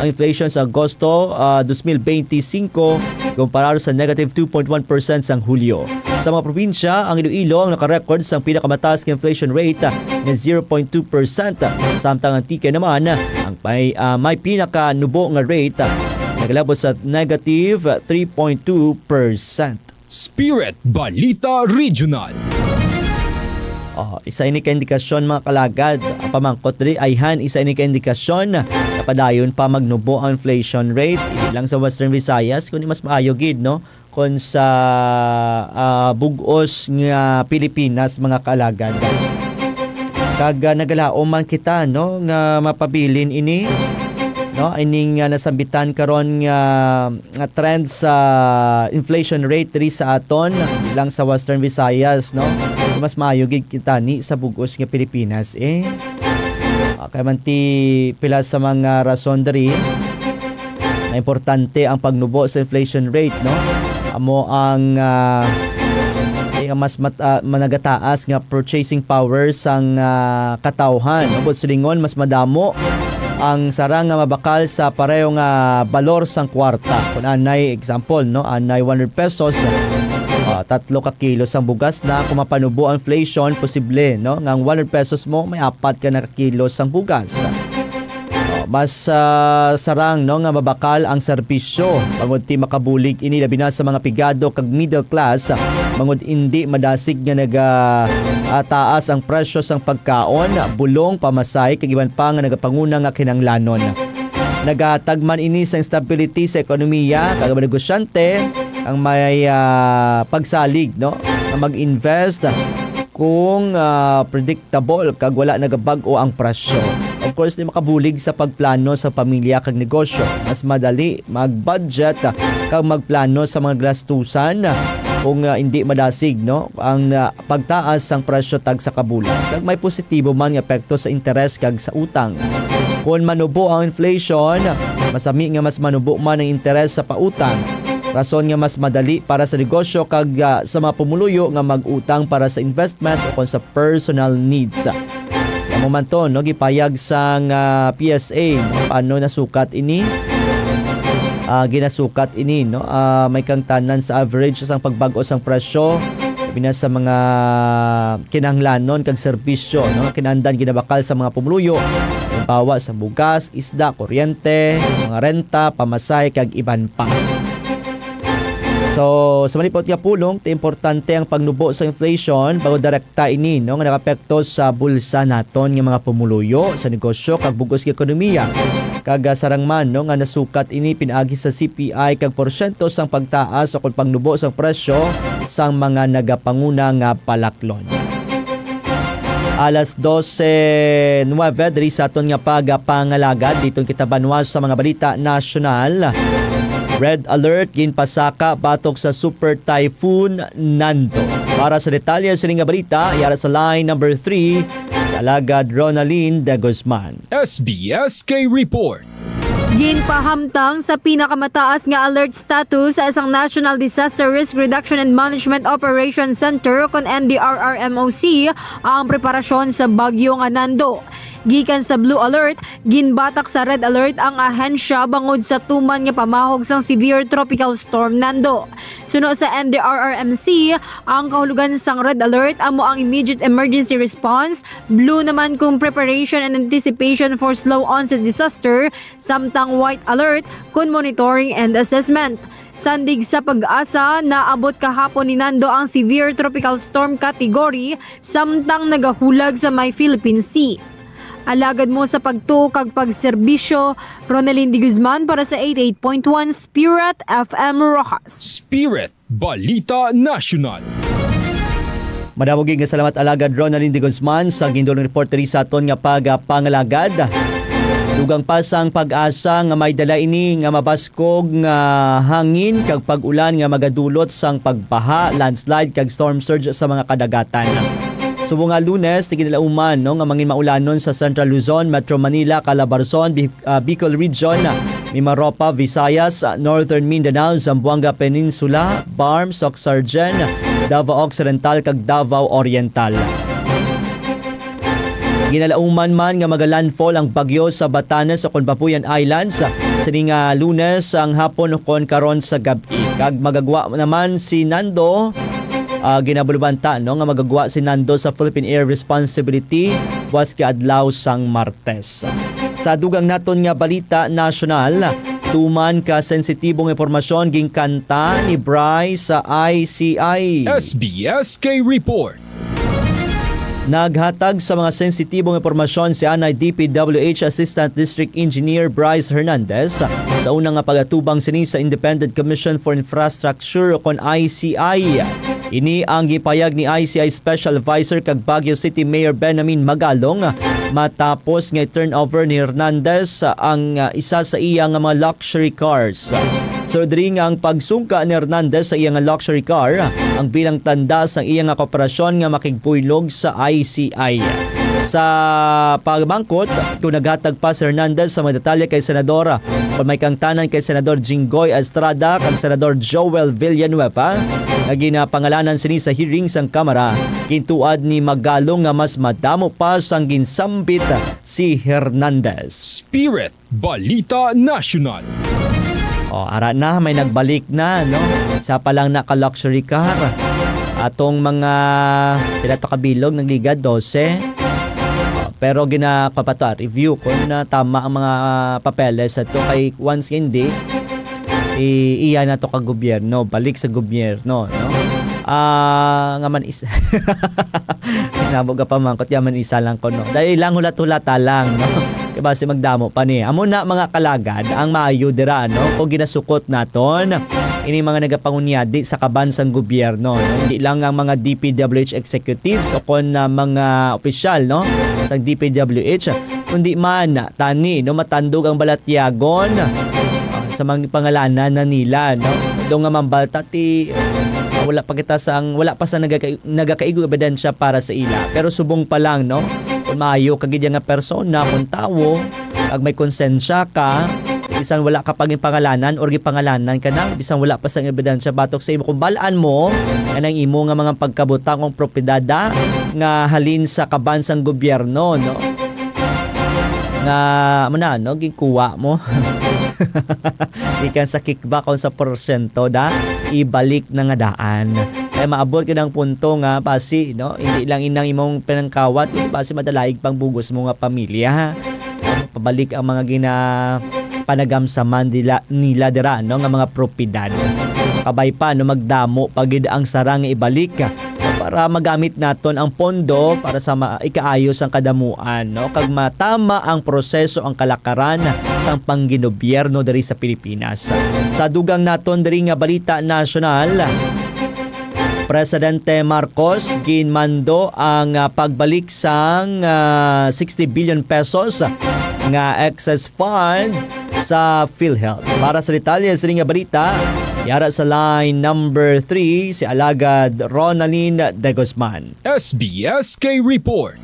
ang inflation sa Agosto 2025 kumpara sa negative 2.1% sang Hulyo. Sa mga probinsya, ang Iloilo ang nakarecord sa pinakamataas ng inflation rate na 0.2%. Samtang ang Tike naman ang may pinakanubo nga rate naglabos sa negative 3.2%. Spirit Balita Regional. Isa ini ka indikasyon mga kalagad. Ang pamangkot rin ayhan isa ini ka indikasyon na padayon pa magnubo ang inflation rate. Hindi lang sa Western Visayas, kundi mas maayo gid, no? Kung sa bugos nga Pilipinas mga kalagad. Kag nagalaom man kita, no, nga mapabilin ini, no, ining nasambitan karon nga trend sa inflation rate diri sa aton lang sa Western Visayas, no. Mas maayo gid kita ni sa bugos nga Pilipinas kay man ti pila sa mga rason diri na importante ang pagnubo sa inflation rate, no. Amo ang mas managataas nga purchasing power sang katawhan. Ubod silingon mas madamo ang sarang nga mabakal sa pareho nga balor sang kwarta. Kung anay example, no, anay 100 pesos, 3 ka kilos ang bugas na kung mapanubo ang inflation, posible, no, nga 100 pesos mo may 4 ka na kilos ang bugas. Mas sarang, no, nga mabakal ang serbisyo bangod ti makabulig ini labi na sa mga pigado kag middle class bangod hindi madasig nga taas ang presyo sang pagkaon, bulong, pamasay kag iban pa nga nagapanguna nga kinanglanon. Nagatagman ini sa stability sa ekonomiya kag mga negosyante ang may pagsalig, no, na mag-invest kung predictable kag wala nagabag-o ang presyo. Of course, di makabulig sa pagplano sa pamilya kag negosyo. Mas madali mag-budget kag magplano sa mga gastusan kung hindi madasig no ang pagtaas sang presyo tag sa kabulan. Kag may positibo man nga epekto sa interes kag sa utang. Kung manubo ang inflation, masami nga mas manubo man ang interes sa pautang. Rason nga mas madali para sa negosyo kag sa mga pumuluyo nga mag-utang para sa investment o sa personal needs. Amo man to no gipayag sang PSA paano nasukat ini. Ginasukat ini no may kang tanan sa average sang pagbago sang presyo bina sa mga kinahanglanon kag serbisyo no kinahanglan ginabakal sa mga pumuluyo bawa sa bugas, isda, kuryente, mga renta, pamasahe kag iban pa. So, sa malipot nga pulong, importante ang pagnubo sa inflation bago direkta ini no nga nakapekto sa bulsa naton nga mga pumuluyo sa negosyo kag bugos nga ekonomiya. Kag sarangman no nga nasukat ini pinaagi sa CPI kag porsyento sang pagtaas o kung pagnubo sang presyo sang mga nagapanguna nga palaklon. Alas 12:09 diri sa aton nga pagapangalagad dito kita banwas sa mga balita nasyonal. Red alert ginpasaka batok sa Super Typhoon Nando. Para sa detalye sa nga balita, yara sa line number 3 sa alagad Ronaline de Guzman. SBSK Report. Ginpahamtang sa pinakamataas nga alert status sa isang National Disaster Risk Reduction and Management Operations Center kon NDRRMOC ang preparasyon sa bagyo nga Nando. Gikan sa Blue Alert, ginbatak sa Red Alert ang ahensya bangod sa tuman nga pamahog sang severe tropical storm Nando. Suno sa NDRRMC, ang kahulugan sang Red Alert amo ang immediate emergency response, Blue naman kung preparation and anticipation for slow onset disaster, samtang White Alert kung monitoring and assessment. Sandig sa pag-asa, naabot kahapon ni Nando ang severe tropical storm category samtang nagahulag sa may Philippine Sea. Alagad mo sa pagtuo kag pagserbisyo, Ronaline de Guzman para sa 88.1 Spirit FM Rojas. Spirit Balita National. Madamog nga salamat alagad Ronaline de Guzman sa gindulong reporter sa aton nga pagapangalagad. Dugang pasang pag-asa nga may dala ini nga mabaskog nga hangin kag pag-ulan nga magadulot sang pagbaha, landslide kag storm surge sa mga kadagatan. Subong nga Lunes, tiginalauman no, nga mangin maulanon sa Central Luzon, Metro Manila, Calabarzon, Bicol Region, Mimaropa, Visayas, Northern Mindanao, Zamboanga Peninsula, Barm, Socsargen, Davao Occidental, kag Davao Oriental. Ginalauman man nga magalandfall ang bagyo sa Batanes o Conbapuyan Islands sining Lunes ang hapon o kon karon sa gabi. Kag magagwa naman si Nando ginabulubanta no nga magagawa si Nando sa Philippine Air Responsibility was kaadlaw sang Martes. Sa dugang naton nga balita nasyonal, tuman ka sensitibong impormasyon gingkanta ni Bryce sa ICI. SBSK Report. Naghatag sa mga sensitibong impormasyon si Anay DPWH Assistant District Engineer Bryce Hernandez sa unang nga pagatubang sini sa Independent Commission for Infrastructure o kon ICI. Ini ang gipayag ni ICI Special Advisor kag Baguio City Mayor Benjamin Magalong matapos nga turnover ni Hernandez ang isa sa iyang mga luxury cars. So diri nga ang pagsungka ni Hernandez sa iyang luxury car ang bilang tanda sa iyang kooperasyon nga makigpuylog sa ICI. Sa pagbangkot, kung naghatag pa si Hernandez sa mga detalye kay Senadora, kung may kangtanan kay Senador Jinggoy Estrada kag Senador Joel Villanueva, na ginapangalanan sini sa hearing sang Kamara, kintuad ni Magalong nga mas madamo pa sang ginsambit si Hernandez. Spirit Balita National. Ara na, may nagbalik na, no? Sa palang naka-luxury car. Atong mga pilato kabilog nagliga 12. Pero ginakapato review kung na tama ang mga papeles at to kay once hindi iya na to ka gobyerno, balik sa gobyerno, no? Nga man isa. Nabog ka pa man kot yaman isa lang ko, no? Dahil lang hulat-hulata lang, no? Diba si magdamo pa ni. Amo na mga kalagad ang maayo dira, no? Kung ginasukot naton ini mga nagapangunyadi sa kabansang gobyerno, no? Hindi lang ang mga DPWH executives o kon mga opisyal, no? Sa DPWH, kundi man tani, no, matandog ang balatyagon sa mga pangalanan na nila, no? Doon nga mambalta ti wala pa sa nagakaigo ebidensya para sa ila. Pero subong pa lang, no? Kung maayo kagid nga persona, kung tawo, kag may konsensya ka, bisan wala ka pag pangalanan or gipangalanan ka na, bisan wala pa sa ebidensya batok sa imo. Kung balaan mo, kanang imo nga mga pagkabutang kong propiedad nga halin sa kabansang gobyerno, no? Nga mo na, no? Gikuha mo. Ikan sa kickback on sa porsyento ibalik na nga daan. Kaya maabot ka ng punto nga pasi, no? Hindi lang inang imong pinangkawat, hindi pasi madalaig pang bugos mo nga pamilya. Pabalik ang mga panagamsaman nila dira, no? Nga mga propiedad. So, kabay pa, no? Magdamo pagid ang sarang ibalik para magamit naton ang pondo para sa ikaayos ang kadamuan, no? Kag matama ang proseso ang kalakaran sang panggobyerno diri sa Pilipinas. Sa dugang naton diri nga balita nasyonal, Presidente Marcos ginmando ang pagbalik sang 60 billion pesos nga excess fund sa PhilHealth. Para sa detalye sa nga balita, yara sa line number 3 si Alagad Ronalyn De Guzman. SBSK Report.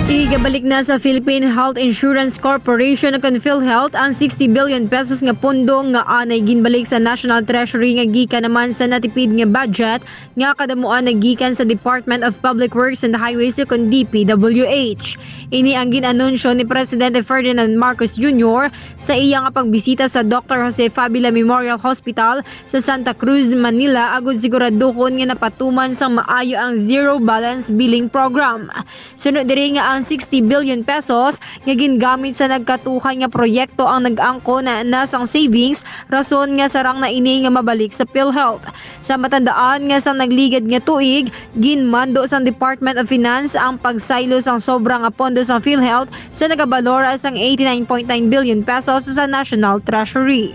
Igabalik na sa Philippine Health Insurance Corporation ng PhilHealth ang 60 billion pesos nga pondo nga anay ginbalik sa National Treasury nga gikan naman sa natipid nga budget nga kadamuan nagikan sa Department of Public Works and Highways kun DPWH. Ini ang ginanunsyo ni Presidente Ferdinand Marcos Jr. sa iya nga pagbisita sa Dr. Jose Fabila Memorial Hospital sa Santa Cruz, Manila agud siguraduhon nga napatuman sang maayo ang zero balance billing program. Sunod diri nga ang 60 billion pesos nga gingamit sa nagkatuhan nga proyekto ang nag-angko na nasang savings rason nga sarang na ini nga mabalik sa PhilHealth. Sa matandaan nga sa nagligad nga tuig, ginmando sa Department of Finance ang pagsaylo sang sobra nga pondo sa PhilHealth sa nagabalora sang 89.9 billion pesos sa National Treasury.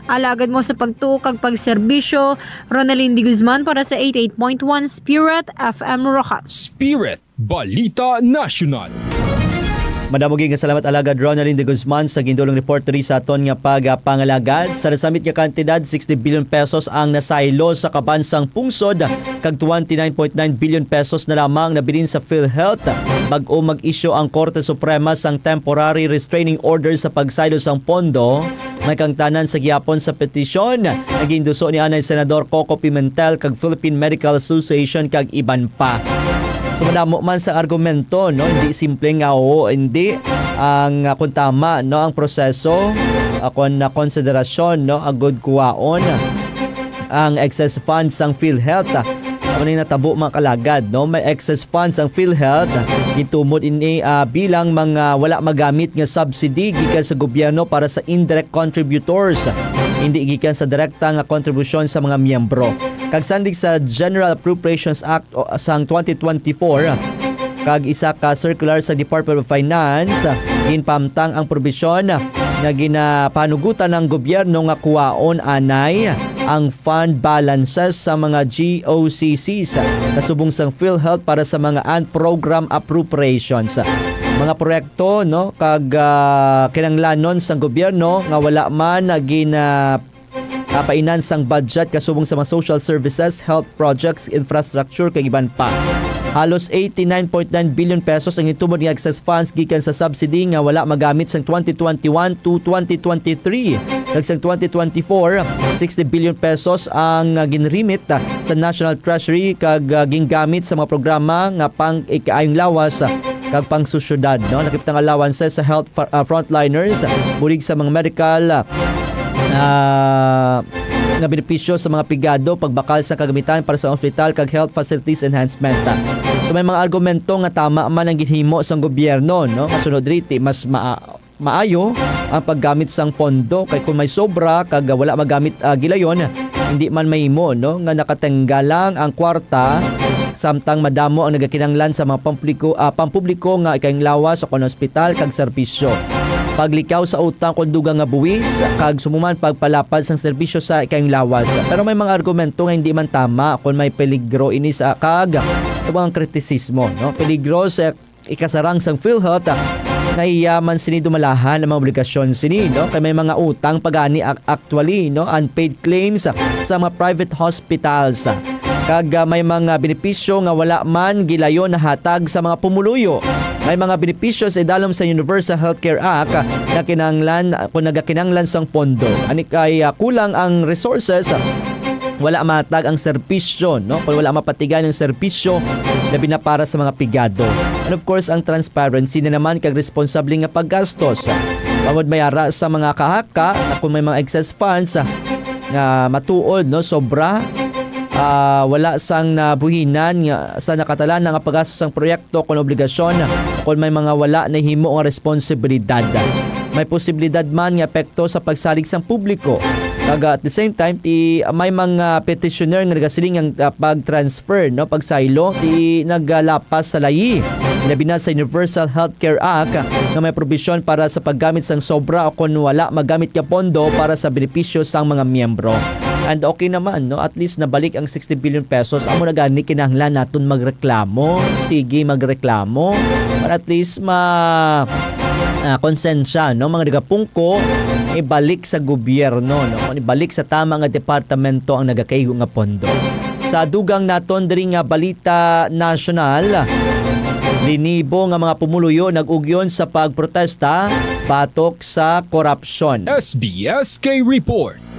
Alagad mo sa pagtukag pagserbisyo, Ronalyn De Guzman para sa 88.1 Spirit FM Rojas. Spirit Balita National. Madamuging nga salamat Alagad Ronalyn De Guzman sa gindulong reportery sa aton nga pagpangalagad. Sa nasamit nga kantidad 60 billion pesos ang nasaylo sa kabansang pungsod kag 29.9 billion pesos na lamang nabilin sa PhilHealth bag-o mag-issue ang Korte Suprema sang temporary restraining order sa pagsaylo sang pondo. May kangtanan sa gihapon sa petisyon naging duso ni anay Senador Coco Pimentel kag Philippine Medical Association kag iban pa. So madamo man sa argumento, no, hindi simple nga o hindi ang kung tama, no, ang proseso kung na konsiderasyon, no, agud kuwaon ang excess funds sang PhilHealth. Ano na natabo mga kalagad, no, may excess funds ang PhilHealth gitumod ini bilang mga wala magamit nga subsidy gikan sa gobyerno para sa indirect contributors, hindi gikan sa direkta nga kontribusyon sa mga miyembro. Kag sandig sa General Appropriations Act sang 2024 kag isa ka circular sa Department of Finance ginpamtang ang probisyon na ginapanugutan ng gobyerno nga kuwaon anay ang fund balances sa mga GOCCs nasubong sang PhilHealth para sa mga program appropriations. Mga proyekto, no, kag kinanglanon sang gobyerno nga wala man painansang budget kasubong sa mga social services, health projects, infrastructure kag iban pa. Halos 89.9 billion pesos ang itumod nga excess funds gikan sa subsidy nga wala magamit sang 2021 to 2023. Kag sang 2024, 60 billion pesos ang ginremit sa National Treasury kag gingamit sa mga programa nga pang ikaayong lawas kag pang susyudad, no, nakiptang allowances sa health frontliners, bulig sa mga medical nga benepisyo sa mga pigado, pagbakal sa kagamitan para sa ospital kag health facilities enhancement. So may mga argumento nga tama man ang ginhimo sang gobyerno, no, kasunod riti mas maayo ang paggamit sang pondo kay kung may sobra kag wala magamit gilayon, hindi man mahimo, no, nga nakatenggalang ang kwarta samtang madamo ang nagakinanglan sa mga pampubliko nga ikayong lawas sa kon ospital kag serbisyo. Paglikaw sa utang kung dugang nga buwis kag sumuman pagpalapad sang serbisyo sa ikayong lawas. Pero may mga argumento nga hindi man tama kung may peligro ini sa kag sa mga kritisismo, no, peligro sa ikasarang sang PhilHealth nga iyaman sini dumalahan ang mga obligasyon sini, no, kay may mga utang pagani actually, no, unpaid claims sa mga private hospitals. Kag may mga benepisyo nga wala man gilayon na hatag sa mga pumuluyo. May mga benepisyo sa idalom sa Universal Healthcare Act na kinanglan kung nagakinanglan sang pondo. Ani kay kulang ang resources, wala matag ang serbisyo, no? Kung wala mapatigan yung serbisyo labi na para sa mga pigado. And of course, ang transparency na naman kag responsable nga paggastos. Bangod mayara sa mga kahaka na kung may mga excess funds nga matuod, no, sobra, wala sang nabuhinan nga sa nakatalan nga paggastos sang proyekto kung obligasyon kung may mga wala na himo nga responsibilidad. May posibilidad man nga epekto sa pagsalig sang publiko. Kag at the same time may mga petitioner nga nagasiling ang pag-transfer, no, pagsaylo naglapas sa layi. Labi na sa Universal Healthcare Act nga may probisyon para sa paggamit sang sobra o kung wala magamit ka pondo para sa benepisyo sang mga miyembro. And okay naman, no? At least nabalik ang 60 billion pesos. Amo na gani kinahanglan naton magreklamo. Sige, magreklamo. Para at least konsensya, no? Mga nagapungko ibalik sa gobyerno, no? Ibalik sa tama nga departamento ang nagakaigo nga pondo. Sa dugang naton diri nga balita nasyonal, linibo nga mga pumuluyo nag-ugyon sa pagprotesta batok sa korupsyon. SBSK Report.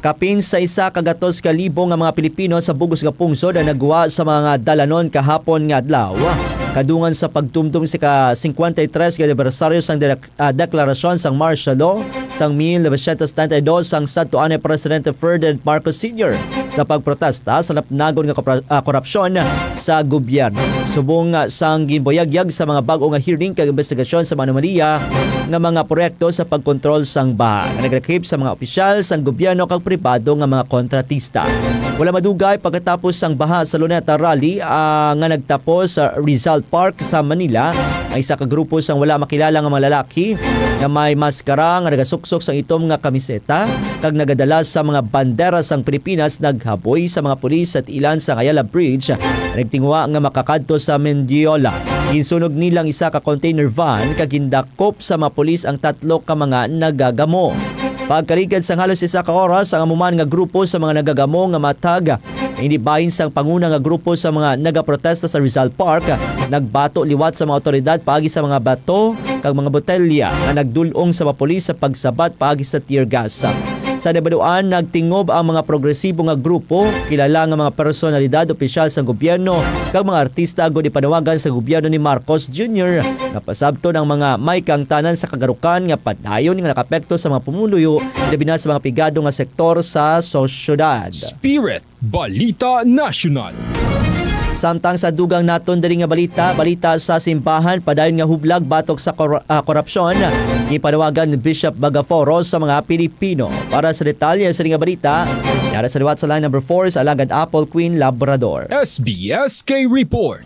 Kapin sa 1,200,000 nga mga Pilipino sa bugos nga pungsod ang nagwa sa mga dalanon kahapon nga adlaw. Kadungan sa pagtumdum sa ka-53 nga anibersaryo sang deklarasyon sang martial law sang 1992 sang sadtuan ni Presidente Ferdinand Marcos Sr. sa pagprotesta sa napnagon nga korupsyon sa gobyerno. Subong sang ginboyagyag sa mga bag-o nga hearing kag investigasyon sa anomalya nga mga proyekto sa pagkontrol sang baha. Nagrekip sa mga opisyal sang gobyerno kag pribado nga mga kontratista. Wala madugay pagkatapos sang baha sa Luneta Rally nga nagtapos sa Rizal Park sa Manila, ay isa ka grupo sang wala makilala nga mga lalaki na may maskara nga nagasuksok sang itom nga kamiseta kag nagadala sa mga bandera sang Pilipinas naghaboy sa mga pulis at ilan sa Ayala Bridge. Nagtingwa nga makakadto sa Mendiola. Insunog nilang isa ka container van kag gindakop sa mga pulis ang 3 ka mga nagagamo. Pagkarigad sang halos 1 ka oras ang amuman nga grupo sa mga nagagamo nga matag inibahin sang panguna nga grupo sa mga nagaprotesta sa Rizal Park nagbato liwat sa mga otoridad paagi sa mga bato kag mga botelya nga nagdulong sa mga pulis sa pagsabat paagi sa tear gas. Sa debaduan, nagtingob ang mga progresibo nga grupo, kilala nga mga personalidad opisyal sa gobyerno, kag mga artista agod ipanawagan sa gobyerno ni Marcos Jr. na pasabto ng mga may kangtanan sa kagarukan nga padayon nga nakapekto sa mga pumuluyo, labi na sa mga pigado nga sektor sa sosyedad. Spirit Balita National. Samtang sa dugang naton diri nga balita sa simbahan padayon nga hublag batok sa korupsyon, ipanawagan ni Bishop Bagaforo sa mga Pilipino. Para sa detalye sa nga balita, yara sa liwat sa line number 4 sa Alagad Apple Queen Labrador. SBSK Report.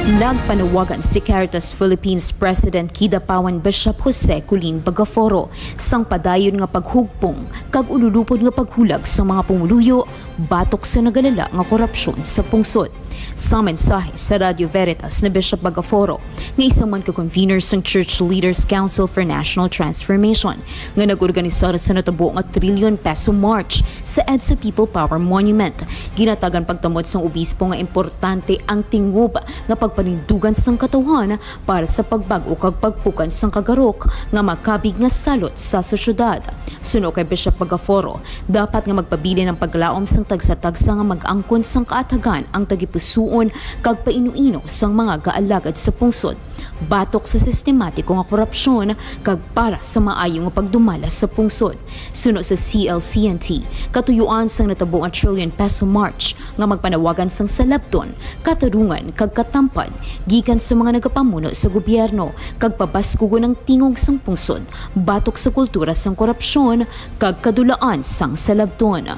Nagpanawagan si Caritas Philippines President Kidapawan Bishop Jose Culin Bagaforo sang padayon nga paghugpong kag ululupod nga paghulag sa mga pumuluyo batok sa nagalala nga korupsyon sa pungsod. Sa mensahe sa Radio Veritas na Bishop Bagaforo nga isang man ka-convener sang Church Leaders Council for National Transformation nga nag-organisar sa natabo nga trilyon peso march sa EDSA People Power Monument. Ginatagan pagtamod sang obispo nga importante ang tingob nga pagpanindugan sang katawan para sa pagbago kag pagpukan sang kagarok nga makabig nga salot sa sosyedad. Suno kay Bishop Bagaforo, dapat nga magpabili ng paglaom sang tagsa-tagsa nga mag-angkon sang kaatagan ang tagipusuon kag painuino sang mga gaalagad sa pungsod. Batok sa sistematiko nga korupsyon kag para sa maayo nga pagdumala sa pungsod. Suno sa CLCNT, katuyuan sang natabo ang trillion peso march nga magpanawagan sang salabton, katarungan kag katampad gikan sa mga nagapamuno sa gobyerno kag pabaskugo ng tingog sang pungsod batok sa kultura sang korupsyon kag kadulaan sang salabton.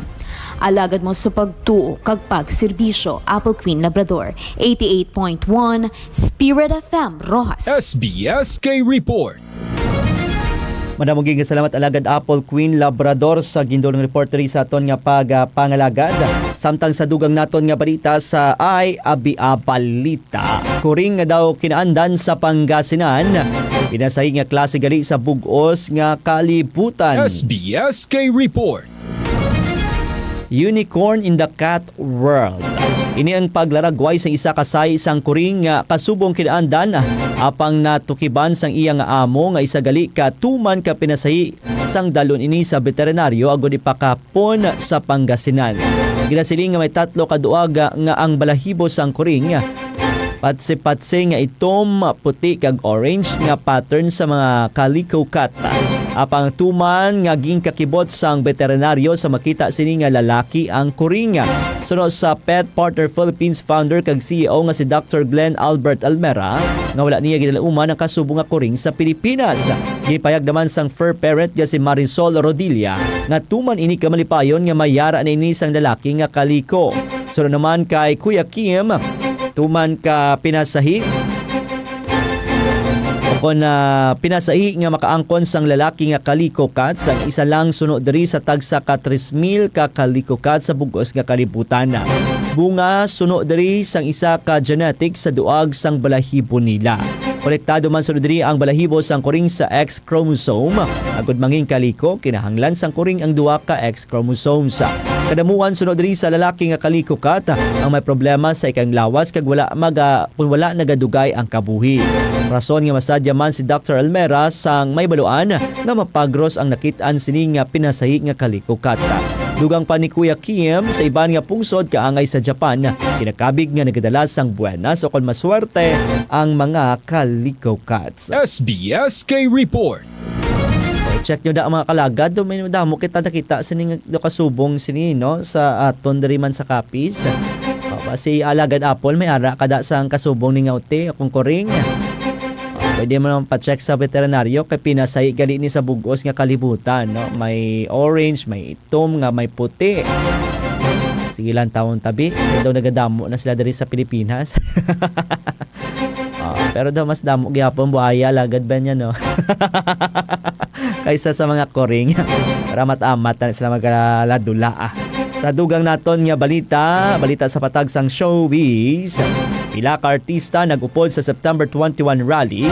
Alagad mo sa pagtuo kag pagserbisyo. Apple Queen Labrador 88.1 Spirit FM Rojas. SBSK Report. Madamong salamat alagad Apple Queen Labrador sa gindulong reporteri sa aton nga pangalagad. Samtang sa dugang naton nga balita sa balita. Kuring nga daw kinaandan sa Pangasinan. Pinasahi nga klase gali sa bugos nga kalibutan. SBSK Report. Unicorn in the Cat World. Ini ang paglaragway sa isa kasay isang kuring nga kasubong kinaandan apang natukiban sang iyang amo nga isa gali ka tuman ka pinasahi sang dalon ini sa veterinaryo agod ipakapon sa Pangasinan. Ginasiling nga may 3 ka duag nga ang balahibo sang kuring patse-patse nga itom, puti kag orange nga pattern sa mga calico cat. Apang tuman nga ginкакibot sang veterinaryo sa makita sini nga lalaki ang kuring. Sunod sa Pet Partner Philippines founder kag CEO nga si Dr. Glenn Albert Almera nga wala niya ginalauman ang kasubong nga kuring sa Pilipinas. Gipayag naman sang fur parent nga si Marisol Rodilla nga tuman ini ka malipayon nga mayara na ini sang lalaki nga kaliko. Sunod naman kay Kuya Kim, tuman ka pinasahi o na pinasahi nga makaangkon sang lalaki nga kaliko cat sang isa lang suno diri sa tagsa ka 3,000 ka kaliko cat sa bugos nga kalibutan. Bunga suno diri sang isa ka genetic sa duag sang balahibo nila. Konektado man sunod diri ang balahibo sang kuring sa X chromosome. Agod manging kaliko kinahanglan sang kuring ang duwa ka X chromosomes. Kadamuan sunod diri sa lalaki nga kaliko cat ang may problema sa ikang lawas kag wala nagadugay ang kabuhi. Rason nga masadya man si Dr. Almera sang may baluan nga mapagros ang nakitaan sini nga pinasahi nga kaliko cat. Dugang pa ni Kuya Kim sa iban nga pungsod kaangay sa Japan, kinakabig nga nagadala sang buenas o kon maswerte ang mga kaliko cats. SBSK Report. Check nyo da ang mga kalagad, may damo kita nakita sini nga kasubong sini no sa aton diri man sa Capiz. Si Alagad Apple may ara kada sang kasubong ni ngauti akong kuring. Pwede mo naman pa-check sa veterinaryo kay pinasahi gali ni sa bugos nga kalibutan. No? May orange, may itom, nga may puti. Sige lang taon tabi. Kaya daw nagadamo na sila dari sa Pilipinas. Pero daw mas damo gyapon buhaya lagad ba niya no? Kaysa sa mga koring. Para matamat na sila magaladula. Sa dugang naton nga balita sa patag sang showbiz. Pila ka artista nag-upod sa September 21 rally.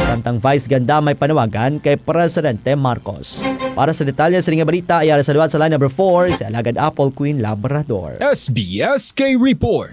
Samtang Vice Ganda may panawagan kay Presidente Marcos. Para sa detalye sa nga balita, ay sa luwat sa line number 4 si Alagad Apple Queen Labrador. SBSK Report.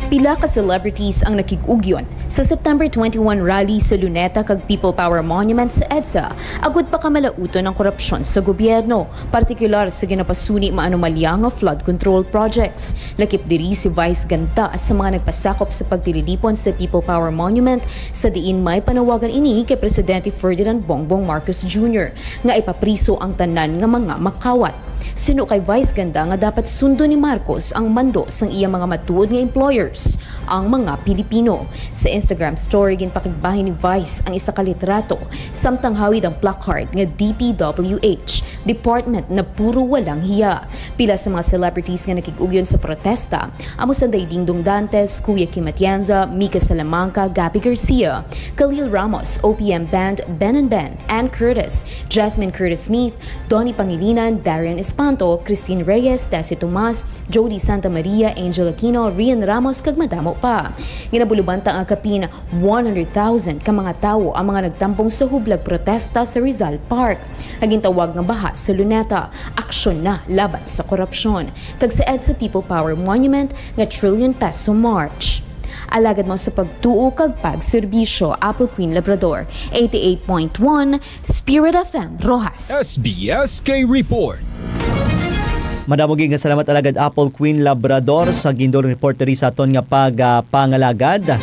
Pila ka celebrities ang nakig-ugyon sa September 21 rally sa Luneta kag People Power Monument sa EDSA agud pa kamalauton ng korupsyon sa gobyerno, partikular sa ginapasuni maanomalya nga flood control projects. Lakip diri si Vice Ganda sa mga nagpasakop sa pagtililipon sa People Power Monument sa diin may panawagan ini kay Presidente Ferdinand Bongbong Marcos Jr. nga ipapriso ang tanan nga mga makawat. Sino kay Vice Ganda nga dapat sundo ni Marcos ang mando sang iyang mga matuod nga employers, ang mga Pilipino. Sa Instagram story ginpakigbahin ni Vice ang isa ka litrato samtang hawid ang placard nga DPWH, Department na puro walang hiya. Pila sa mga celebrities nga nakig-ugyon sa protesta, amo Sanday Dingdong Dantes, Kuya Kim Atienza, Mika Salamanca, Gabby Garcia, Khalil Ramos, OPM Band, Ben and Ben, Ann Curtis, Jasmine Curtis Smith, Donnie Pangilinan, Darren Espanto, Christine Reyes, Tessie Tomas, Jody Santa Maria, Angel Aquino, Rian Ramos kag madamo pa. Ginabulubanta ang kapin 100,000 ka mga tawo ang mga nagtampong sa hublag protesta sa Rizal Park. Naging tawag nga baha sa Luneta, aksyon na laban sa korupsyon. Kag sa EDSA People Power Monument nga ₱1 trillion march. Alagad mo sa pagtuo kag pagserbisyo, Apple Queen Labrador, 88.1 Spirit FM Rojas. SBSK Report. Madamoging nga salamat alagad Apple Queen Labrador sa gindol reporteri sa aton nga pangalagad.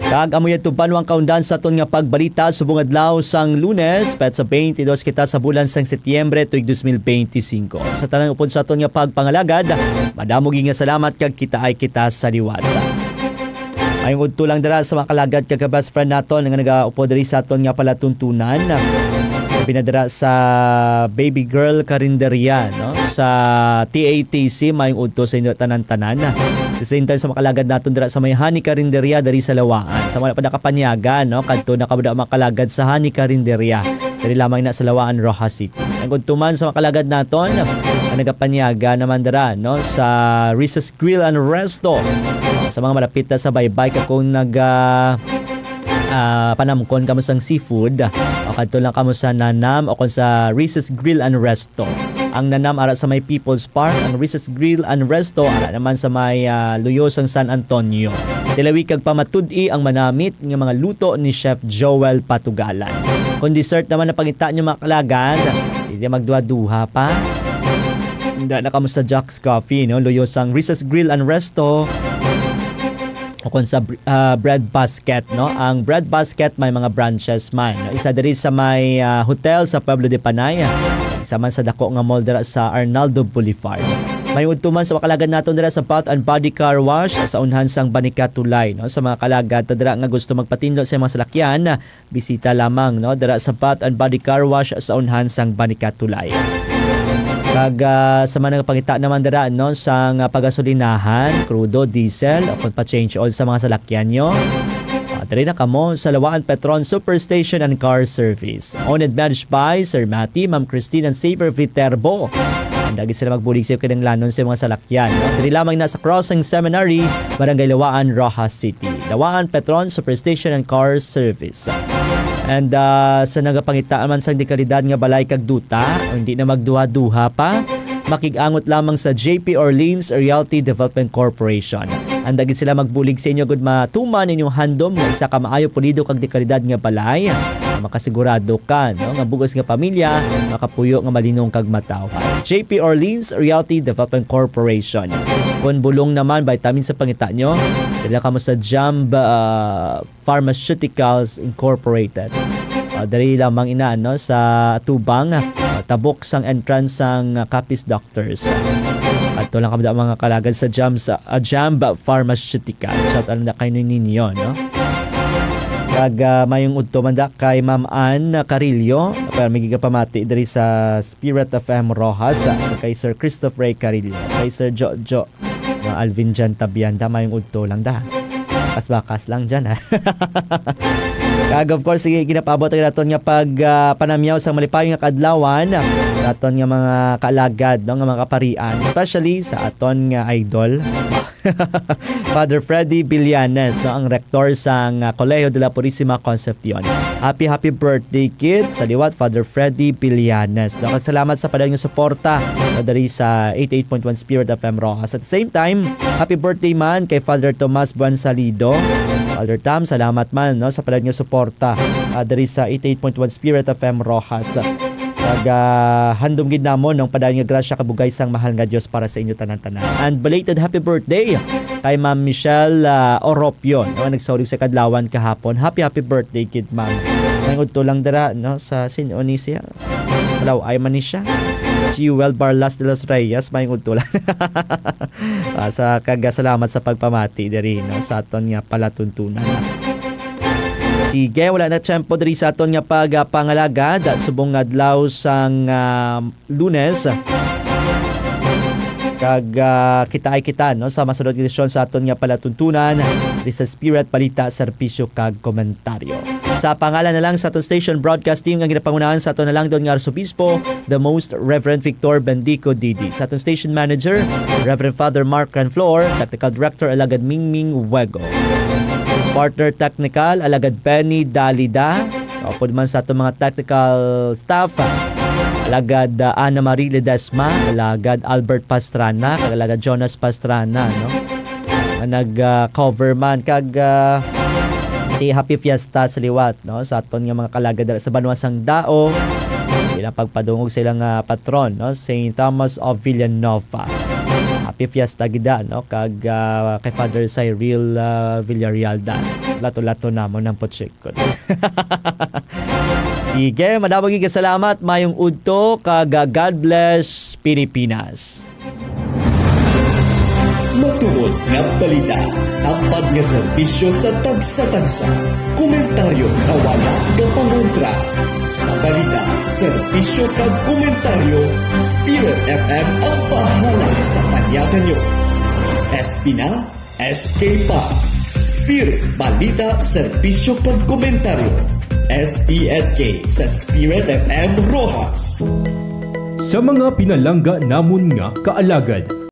Kag amoy tuban ang kaundan sa aton nga pagbalita subong adlaw sang Lunes, petsa 22 kita sa bulan sang Setyembre tuig 2025. Sa tanang upod sa aton nga pagpangalagad, madamoging nga salamat kag kita ay kita sa liwat. Ayong udto lang dara sa mga kalagad kag best friend naton nga nagaupo diri sa aton nga palatuntunan. Pinadara sa Baby Girl Karinderya no sa TATC mayong udto sa inyo tanan-tanan. Sa same time sa makalagad naton dira sa may Honey Karinderya dari sa Lawaan. Sa mga padakapanyagan no kadto nakabada makalagad sa Honey Karinderya diri lamang na sa Lawaan, Rojas City. Ang udto man sa makalagad naton ang nagapanyaga naman dira no sa Riz's Grill and Resto. Sa mga malapit na sa baybay kung panamkon kamo sang seafood o kadto lang kamo sa Nanam o kon sa Reese's Grill and Resto. Ang Nanam ara sa may People's Park, ang Reese's Grill and Resto ara naman sa may Luyosang San Antonio. Tilawi kag pamatud-i ang manamit nga mga luto ni Chef Joel Patugalan. Kung dessert naman na pangita nyo mga kalagad, hindi magduha-duha pa. Hindi na kamo sa Jack's Coffee, no? Luyosang Reese's Grill and Resto. O kung sa Bread Basket, no? Ang Bread Basket may mga branches man. No? Isa diri sa may hotel sa Pueblo de Panay. Isa man sa dako nga mall dira sa Arnaldo Boulevard. May udto man sa makalagad naton dira sa Bath and Body Car Wash sa unhan sang Banicatulay, no? Sa mga kalagad dira nga gusto magpatindot sa mga salakyan, bisita lamang, no? Dira sa Bath and Body Car Wash sa unhan sang Banicatulay. Kag sa mga pangita naman dira, no, sang pagasolinahan, crudo, diesel o kung pa-change oil sa mga salakyan nyo. Dali na kamo sa Lawaan Petron Superstation and Car Service. Owned and managed by Sir Matty, Ma'am Christine and Saver Viterbo. Dagit sila magbulig sa kanang lanon sa mga salakyan. No? Dali lamang na sa Crossing Seminary, Barangay Lawaan, Rojas City. Lawaan Petron Superstation and Car Service. And sa nagapangitaan man sa dekalidad nga balay kag duta, o hindi na magduha-duha pa, makigangot lamang sa JP Orleans Realty Development Corporation. Andagit sila magbulig sa inyo gud matuman inyong handom nga isa ka maayo pulido kag dekalidad nga balay. Makasigurado ka, no, nga bugos nga pamilya, makapuyo nga malinong kag matawhan. JP Orleans Realty Development Corporation. Kung bulong naman vitamin sa pangita nyo, dala kamo sa Jamb Pharmaceuticals Incorporated. Dari lamang ina, no, sa Tubang, tabok sang entrance sang Capiz Doctors. At lang kami mga kalagad sa Jamb Pharmaceuticals. Shout out na kayo ninyo, no? Kag mayong udto manda kay Ma'am Ann Carillo, pero may gigapamati diri sa Spirit of M. Rojas, kay Sir Christopher Ray Carillo, kay Sir Jojo, Alvin Jan Tabianda, mayong udto lang da. Bakas lang dyan, ha. Kag of course, sige, ginapabot ang naton nga pag panamyaw sa malipayong nga kadlawan sa aton nga mga kaalagad, no, nga mga kaparian, especially sa aton nga idol, Father Freddy Villanes, no, ang rektor sang Colegio de la Purísima Concepcion. Happy birthday, kid, sa liwat Father Freddy Villanes. No, salamat sa padayong suporta dari sa 88.1 Spirit of M. Rojas. At the same time, happy birthday man kay Father Tomas Buansalido. Father Tam, salamat man, no, sa padayong suporta dari sa 88.1 Spirit of M. Rojas. Handom gid namon ng padayon nga grasya kabugay sang mahal nga Dios para sa inyo tanan-tanan. And belated happy birthday kay Ma'am Michelle Oropio, no, nagsauli sa kadlawan kahapon. Happy birthday, kid, ma'am. May udto lang dira, no, sa Sinonisia. Hello, ay man ni siya. Jewel Barlas de los Reyes, may udto lang. Sa kagasalamat sa pagpamati diri, no, sa aton nga palatuntunan. Sige, wala na tiyempo diri sa aton nga pagpangalagad subong adlaw sang Lunes. Kag kita, no, sa masunod edisyon sa aton nga palatuntunan diri sa Spirit, balita, serbisyo kag komentaryo. Sa pangalan na lang sa aton station broadcast team nga ginapangunahan sa aton na lang doon nga Arsobispo, the Most Reverend Victor Bendico Didi. Sa aton station manager, Reverend Father Mark Ranflor, Technical Director Alagad Mingming Wego. Partner Technical, Alagad Penny Dalida. Kapod man sa itong mga technical staff, Alagad Ana Marie Ledesma, Alagad Albert Pastrana, Alagad Jonas Pastrana, no? Nag-cover man kag happy fiesta sa liwat, no, sa aton nga mga kalagad sa Banwasang Dao. Ilang pagpadungog sa ilang patron, no, St. Thomas of Villanova. Happy fiesta gida, no, kag kay Father Cyril Villarreal dan. Lato-lato namon ng potsikot. Sige, madamag nga salamat, mayong udto, kag God bless Pilipinas. Matungod nga balita, tampad nga serbisyo sa tagsa-tagsa, komentaryo na wala nga pangontra. Sa balita, serbisyo kag komentaryo, Spirit FM ang bahala sa panyagan nyo. SP na, SK pa. Spirit, balita, serbisyo kag komentaryo. SPSK sa Spirit FM Rojas. Sa mga pinalangga namon nga kaalagad,